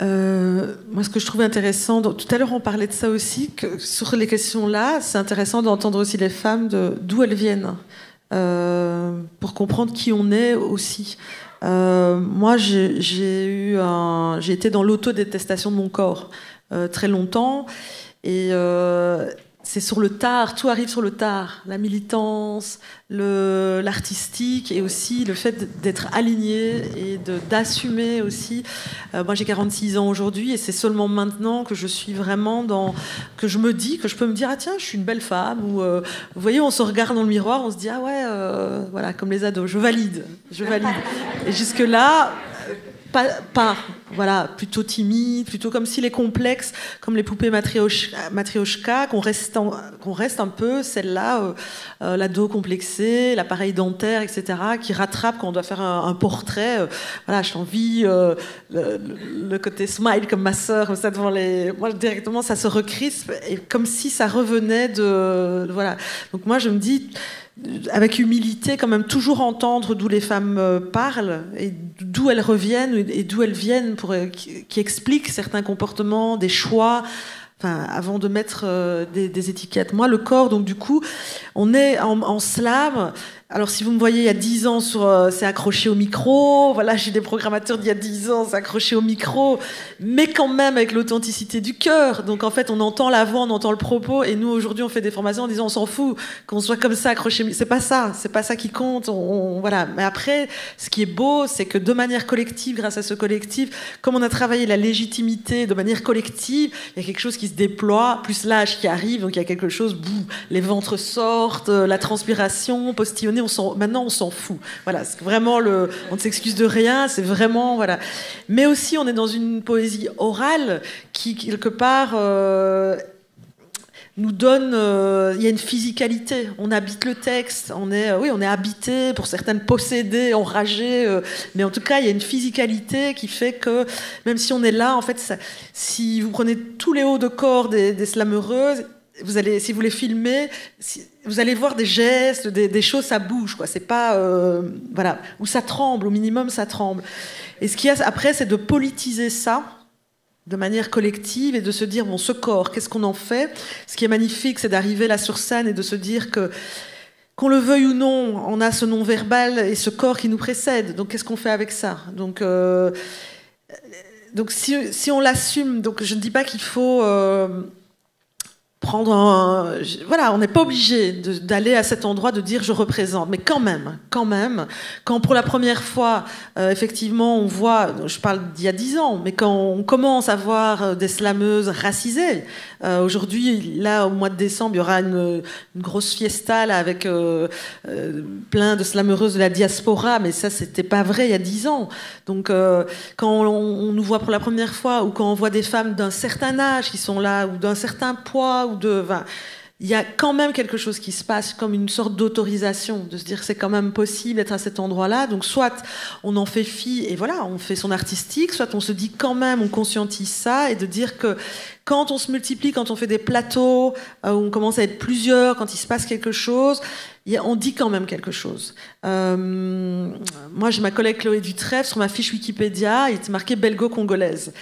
Moi, ce que je trouvais intéressant, tout à l'heure on parlait de ça aussi, que sur les questions-là, c'est intéressant d'entendre aussi les femmes d'où elles viennent, pour comprendre qui on est aussi. Moi, j'ai été dans l'autodétestation de mon corps très longtemps, Et c'est sur le tard, tout arrive sur le tard. La militance, l'artistique et aussi le fait d'être aligné et d'assumer aussi. Moi, j'ai 46 ans aujourd'hui et c'est seulement maintenant que je suis vraiment que je me dis, que je peux me dire, ah tiens, je suis une belle femme. Ou, vous voyez, on se regarde dans le miroir, on se dit, ah ouais, voilà, comme les ados, je valide. Et jusque-là... Pas, voilà, plutôt timide, plutôt comme si les complexes, comme les poupées matrioshka, qu'on reste un peu, celle-là, l'ado complexé, l'appareil dentaire, etc., qui rattrape quand on doit faire un portrait. Voilà, je t'envie le côté smile comme ma sœur, comme ça devant moi directement, ça se recrispe, et comme si ça revenait voilà. Donc moi, je me dis, avec humilité, quand même, toujours entendre d'où les femmes parlent et d'où elles reviennent et d'où elles viennent, qui expliquent certains comportements, des choix, enfin, avant de mettre des étiquettes. Moi, le corps, donc du coup, on est en slam. Alors, si vous me voyez il y a 10 ans, c'est accroché au micro. Voilà, j'ai des programmateurs d'il y a 10 ans, c'est accroché au micro, mais quand même avec l'authenticité du cœur. Donc, en fait, on entend la voix, on entend le propos. Et nous, aujourd'hui, on fait des formations en disant, on s'en fout qu'on soit comme ça accroché. C'est pas ça qui compte. Voilà. Mais après, ce qui est beau, c'est que de manière collective, grâce à ce collectif, comme on a travaillé la légitimité de manière collective, il y a quelque chose qui se déploie, plus l'âge qui arrive, donc il y a quelque chose, les ventres sortent, la transpiration, postillonner. Maintenant, on s'en fout. Voilà, c'est vraiment on ne s'excuse de rien. C'est vraiment voilà. Mais aussi, on est dans une poésie orale qui quelque part nous donne. Il y a une physicalité. On habite le texte. On est habité, pour certaines possédées, enragées. Mais en tout cas, il y a une physicalité qui fait que même si on est là, en fait, si vous prenez tous les hauts de corps des slamheureuses, si vous les filmez, vous allez voir des gestes, des choses, ça bouge, quoi. C'est pas, voilà, où ça tremble, au minimum, ça tremble. Et ce qu'il y a après, c'est de politiser ça de manière collective et de se dire, bon, ce corps, qu'est-ce qu'on en fait ? Ce qui est magnifique, c'est d'arriver là sur scène et de se dire qu'on le veuille ou non, on a ce non-verbal et ce corps qui nous précède. Donc, qu'est-ce qu'on fait avec ça ? Donc si on l'assume, donc je ne dis pas qu'il faut... voilà, on n'est pas obligé d'aller à cet endroit de dire je représente, mais quand même, quand pour la première fois, effectivement, on voit, je parle d'il y a 10 ans, mais quand on commence à voir des slameuses racisées, aujourd'hui, là, au mois de décembre, il y aura une grosse fiesta là, avec plein de slamheureuses de la diaspora, mais ça, c'était pas vrai il y a 10 ans. Donc, quand on nous voit pour la première fois, ou quand on voit des femmes d'un certain âge qui sont là, ou d'un certain poids, il y a quand même quelque chose qui se passe, comme une sorte d'autorisation, de se dire que c'est quand même possible d'être à cet endroit-là. Donc soit on en fait fi et voilà, on fait son artistique, soit on se dit quand même, on conscientise ça, et de dire que quand on se multiplie, quand on fait des plateaux, où on commence à être plusieurs, quand il se passe quelque chose, on dit quand même quelque chose. Moi, j'ai ma collègue Chloé Dutrève, sur ma fiche Wikipédia, il était marqué belgo-congolaise.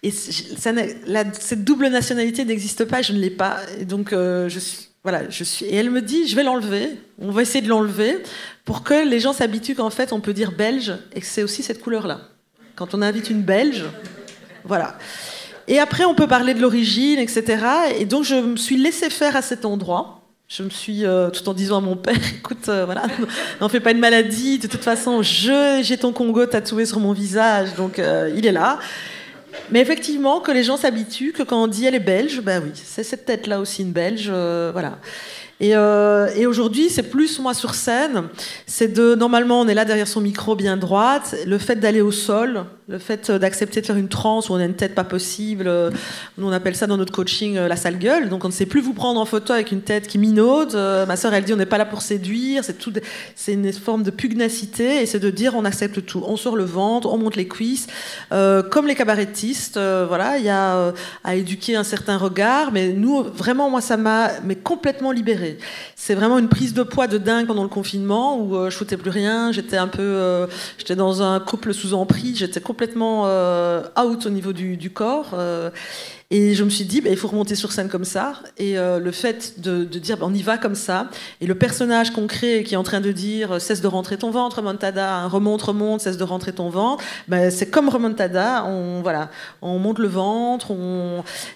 Et cette double nationalité n'existe pas, je ne l'ai pas. Et donc, et elle me dit, je vais l'enlever, on va essayer de l'enlever, pour que les gens s'habituent qu'en fait, on peut dire belge, et que c'est aussi cette couleur-là. Quand on invite une belge, voilà. Et après, on peut parler de l'origine, etc. Et donc, je me suis laissée faire à cet endroit. Je me suis, tout en disant à mon père, écoute, voilà, n'en fais pas une maladie, de toute façon, j'ai ton Congo tatoué sur mon visage, donc il est là. Mais effectivement, que les gens s'habituent, que quand on dit elle est belge, ben oui, c'est cette tête-là aussi une belge, voilà. Et aujourd'hui, c'est plus moi sur scène, normalement on est là derrière son micro bien droite, le fait d'aller au sol, le fait d'accepter de faire une transe où on a une tête pas possible, nous on appelle ça dans notre coaching la sale gueule, donc on ne sait plus vous prendre en photo avec une tête qui minaude, ma sœur elle dit on n'est pas là pour séduire, c'est une forme de pugnacité, et c'est de dire on accepte tout, on sort le ventre, on monte les cuisses, comme les cabarettistes, voilà, il y a à éduquer un certain regard, mais nous vraiment moi ça m'a complètement libérée. C'est vraiment une prise de poids de dingue pendant le confinement où je foutais plus rien, j'étais dans un couple sous emprise, j'étais complètement out au niveau du corps. Et je me suis dit, il faut remonter sur scène comme ça. Et le fait de dire, on y va comme ça. Et le personnage qu'on crée qui est en train de dire, cesse de rentrer ton ventre, remontada, hein, remonte, cesse de rentrer ton ventre. C'est comme remontada, on monte le ventre.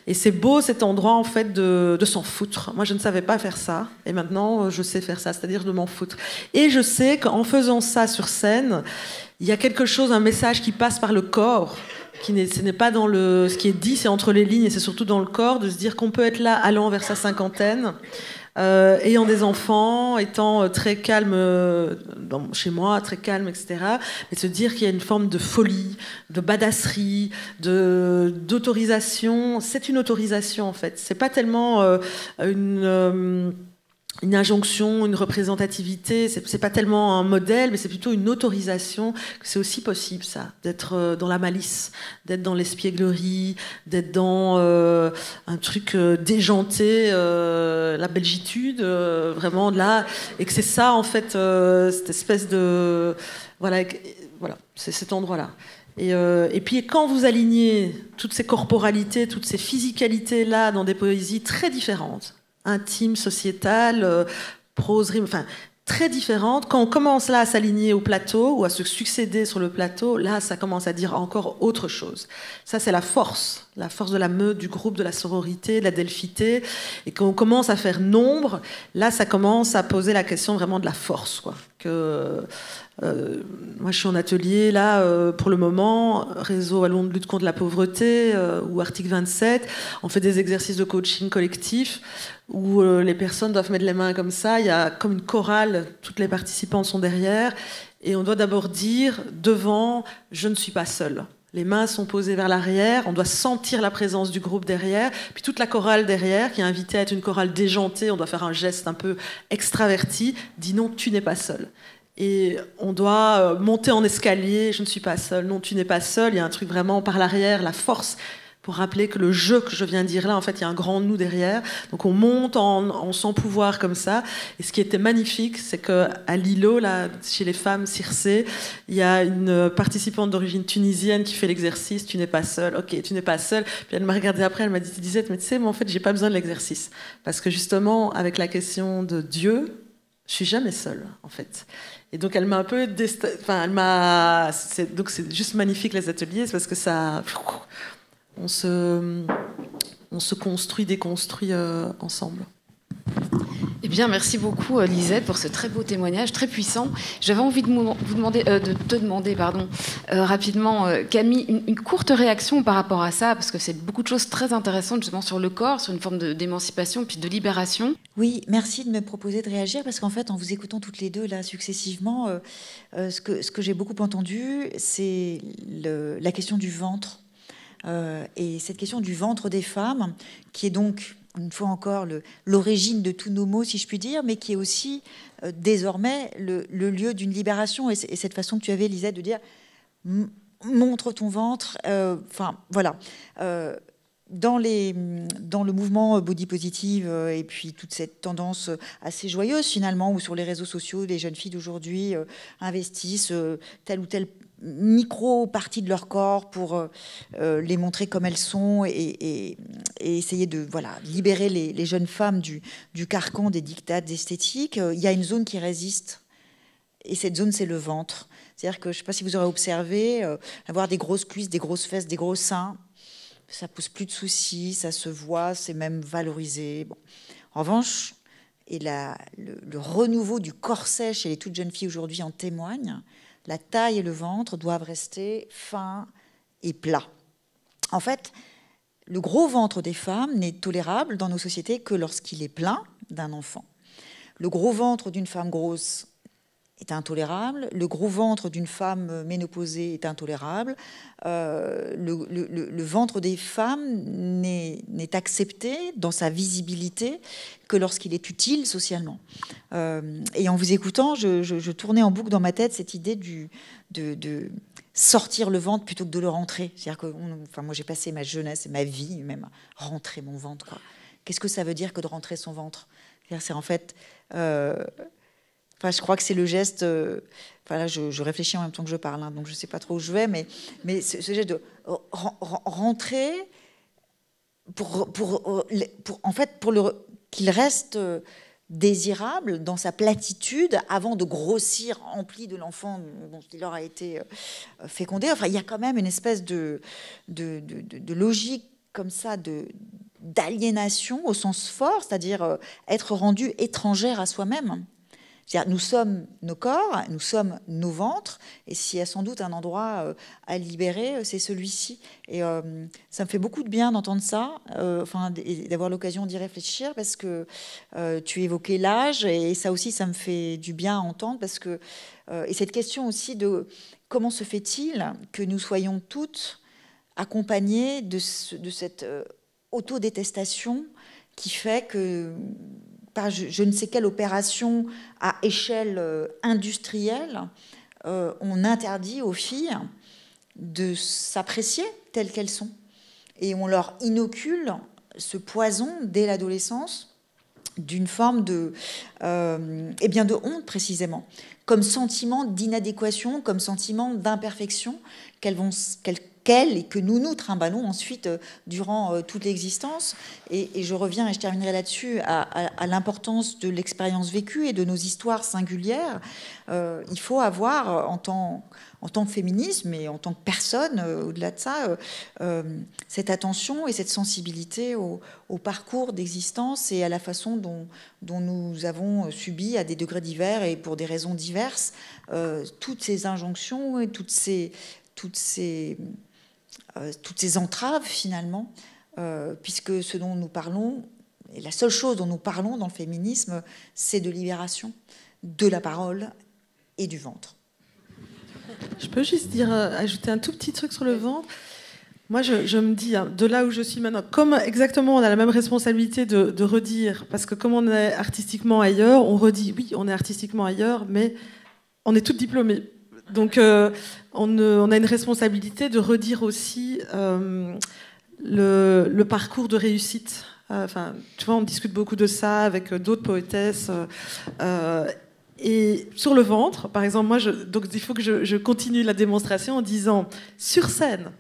Et c'est beau cet endroit en fait de s'en foutre. Moi, je ne savais pas faire ça. Et maintenant, je sais faire ça, c'est-à-dire de m'en foutre. Et je sais qu'en faisant ça sur scène, il y a quelque chose, un message qui passe par le corps. Ce n'est pas dans ce qui est dit, c'est entre les lignes et c'est surtout dans le corps, de se dire qu'on peut être là allant vers sa cinquantaine, ayant des enfants, étant très calme chez moi, très calme, etc. Mais se dire qu'il y a une forme de folie, de badasserie, d'autorisation. C'est une autorisation en fait. C'est pas tellement une injonction, une représentativité, c'est pas tellement un modèle, mais c'est plutôt une autorisation que c'est aussi possible, ça, d'être dans la malice, d'être dans l'espièglerie, d'être dans un truc déjanté, la belgitude, vraiment là, et que c'est ça, en fait, cette espèce de... Voilà, c'est cet endroit-là. Et puis quand vous alignez toutes ces corporalités, toutes ces physicalités-là dans des poésies très différentes, intime, sociétale, prose, rime, enfin très différentes. Quand on commence là à s'aligner au plateau ou à se succéder sur le plateau, là ça commence à dire encore autre chose. Ça c'est la force de la meute, du groupe, de la sororité, de la delphité. Et quand on commence à faire nombre, là ça commence à poser la question vraiment de la force, quoi. Moi je suis en atelier là pour le moment, réseau wallon de lutte contre la pauvreté ou article 27, on fait des exercices de coaching collectif où les personnes doivent mettre les mains comme ça, il y a comme une chorale, toutes les participantes sont derrière et on doit d'abord dire devant je ne suis pas seule. Les mains sont posées vers l'arrière, on doit sentir la présence du groupe derrière, puis toute la chorale derrière, qui est invitée à être une chorale déjantée, on doit faire un geste un peu extraverti, dit non, tu n'es pas seule. Et on doit monter en escalier, je ne suis pas seule, non, tu n'es pas seule, il y a un truc vraiment par l'arrière, la force, pour rappeler que le je que je viens de dire là, en fait, il y a un grand nous derrière. Donc on monte en sans pouvoir comme ça. Et ce qui était magnifique, c'est qu'à Lilo, là, chez les femmes Circé, il y a une participante d'origine tunisienne qui fait l'exercice, tu n'es pas seule, ok, tu n'es pas seule. Puis elle m'a regardée après, elle m'a dit, Lisette, mais tu sais, moi en fait, j'ai pas besoin de l'exercice. Parce que justement, avec la question de Dieu, je suis jamais seule, en fait. Et donc elle m'a un peu... Donc c'est juste magnifique les ateliers, c'est parce que ça... On se construit, déconstruit ensemble. Eh bien, merci beaucoup, Lisette, pour ce très beau témoignage, très puissant. J'avais envie de te demander, rapidement, Camille, une courte réaction par rapport à ça, parce que c'est beaucoup de choses très intéressantes, justement, sur le corps, sur une forme d'émancipation, puis de libération. Oui, merci de me proposer de réagir, parce qu'en fait, en vous écoutant toutes les deux, là, successivement, ce que j'ai beaucoup entendu, c'est la question du ventre. Et cette question du ventre des femmes, qui est donc, une fois encore, l'origine de tous nos mots, si je puis dire, mais qui est aussi désormais le lieu d'une libération. Et cette façon que tu avais, Lisette, de dire montre ton ventre. Enfin, voilà. Dans le mouvement body positive et puis toute cette tendance assez joyeuse finalement, où sur les réseaux sociaux, les jeunes filles d'aujourd'hui investissent telle ou telle micro-partie de leur corps pour les montrer comme elles sont et essayer de libérer les jeunes femmes du carcan des dictates esthétiques. Il y a une zone qui résiste et cette zone, c'est le ventre. C'est-à-dire que, je ne sais pas si vous aurez observé, avoir des grosses cuisses, des grosses fesses, des gros seins, ça pose plus de soucis, ça se voit, c'est même valorisé. Bon. En revanche, et le renouveau du corset chez les toutes jeunes filles aujourd'hui en témoigne, la taille et le ventre doivent rester fins et plats. En fait, le gros ventre des femmes n'est tolérable dans nos sociétés que lorsqu'il est plein d'un enfant. Le gros ventre d'une femme grosse est intolérable, le gros ventre d'une femme ménopausée est intolérable, le ventre des femmes n'est accepté dans sa visibilité que lorsqu'il est utile socialement. Et en vous écoutant, je tournais en boucle dans ma tête cette idée de sortir le ventre plutôt que de le rentrer. C'est-à-dire que moi j'ai passé ma jeunesse et ma vie même à rentrer mon ventre, quoi. Qu'est-ce que ça veut dire que de rentrer son ventre? C'est en fait... je crois que c'est le geste... là, je réfléchis en même temps que je parle, hein, donc je ne sais pas trop où je vais, mais ce geste de rentrer qu'il reste désirable dans sa platitude avant de grossir rempli de l'enfant dont il aura été fécondé. Enfin, il y a quand même une espèce de logique comme ça d'aliénation au sens fort, c'est-à-dire être rendu étrangère à soi-même. C'est-à-dire, nous sommes nos corps, nous sommes nos ventres, et s'il y a sans doute un endroit à libérer, c'est celui-ci. Et ça me fait beaucoup de bien d'entendre ça, et d'avoir l'occasion d'y réfléchir, parce que tu évoquais l'âge, et ça aussi, ça me fait du bien à entendre, parce que et cette question aussi de comment se fait-il que nous soyons toutes accompagnées de cette autodétestation qui fait que par je ne sais quelle opération à échelle industrielle, on interdit aux filles de s'apprécier telles qu'elles sont. Et on leur inocule ce poison dès l'adolescence d'une forme de honte, précisément, comme sentiment d'inadéquation, comme sentiment d'imperfection qu'elles et que nous trimballons ensuite durant toute l'existence. Et je reviens, et je terminerai là-dessus, à l'importance de l'expérience vécue et de nos histoires singulières. Il faut avoir, en tant que féminisme et en tant que personne, au-delà de ça, cette attention et cette sensibilité au parcours d'existence et à la façon dont nous avons subi, à des degrés divers et pour des raisons diverses, toutes ces injonctions et toutes ces entraves, finalement, puisque ce dont nous parlons, et la seule chose dont nous parlons dans le féminisme, c'est de libération de la parole et du ventre. Je peux juste ajouter un tout petit truc sur le ventre. Moi, je me dis, de là où je suis maintenant, comme exactement on a la même responsabilité de redire, parce que comme on est artistiquement ailleurs, on redit, oui, on est artistiquement ailleurs, mais on est toutes diplômées. Donc, on a une responsabilité de redire aussi le parcours de réussite. Tu vois, on discute beaucoup de ça avec d'autres poétesses. Et sur le ventre, par exemple, donc il faut que je continue la démonstration en disant, sur scène,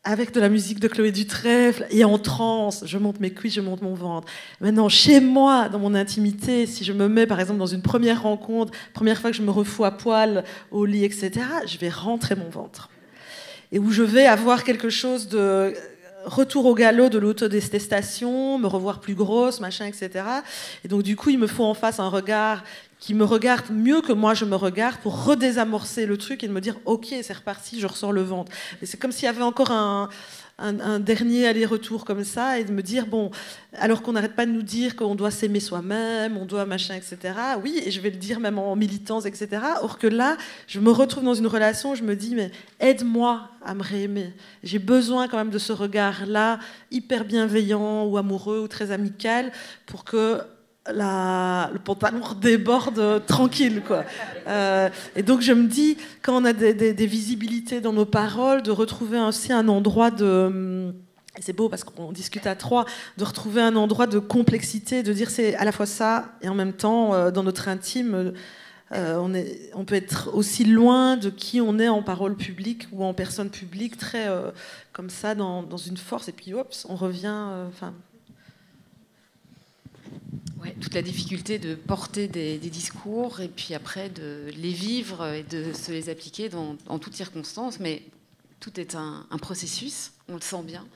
avec de la musique de Chloé Dutrèfle et en transe, je monte mes cuisses, je monte mon ventre. Maintenant, chez moi, dans mon intimité, si je me mets par exemple dans une première rencontre, première fois que je me refous à poil au lit, etc., je vais rentrer mon ventre. Et où je vais avoir quelque chose de retour au galop de l'autodétestation, me revoir plus grosse, machin, etc. Et donc du coup, il me faut en face un regard qui me regarde mieux que moi je me regarde pour redésamorcer le truc et de me dire ok, c'est reparti, je ressors le ventre. Et c'est comme s'il y avait encore un dernier aller-retour comme ça et de me dire bon, alors qu'on n'arrête pas de nous dire qu'on doit s'aimer soi-même, on doit machin, etc. Oui, et je vais le dire même en militance, etc. Or que là, je me retrouve dans une relation où je me dis mais aide-moi à me réaimer. J'ai besoin quand même de ce regard-là, hyper bienveillant ou amoureux ou très amical pour que le pantalon déborde tranquille, quoi. Et donc je me dis, quand on a des visibilités dans nos paroles, de retrouver aussi un endroit de... C'est beau parce qu'on discute à trois, de retrouver un endroit de complexité, de dire c'est à la fois ça et en même temps, dans notre intime, on peut être aussi loin de qui on est en parole publique ou en personne publique, très comme ça, dans une force, et puis hop, on revient... Ouais, toute la difficulté de porter des discours et puis après de les vivre et de se les appliquer en toutes circonstances, mais tout est un processus, on le sent bien.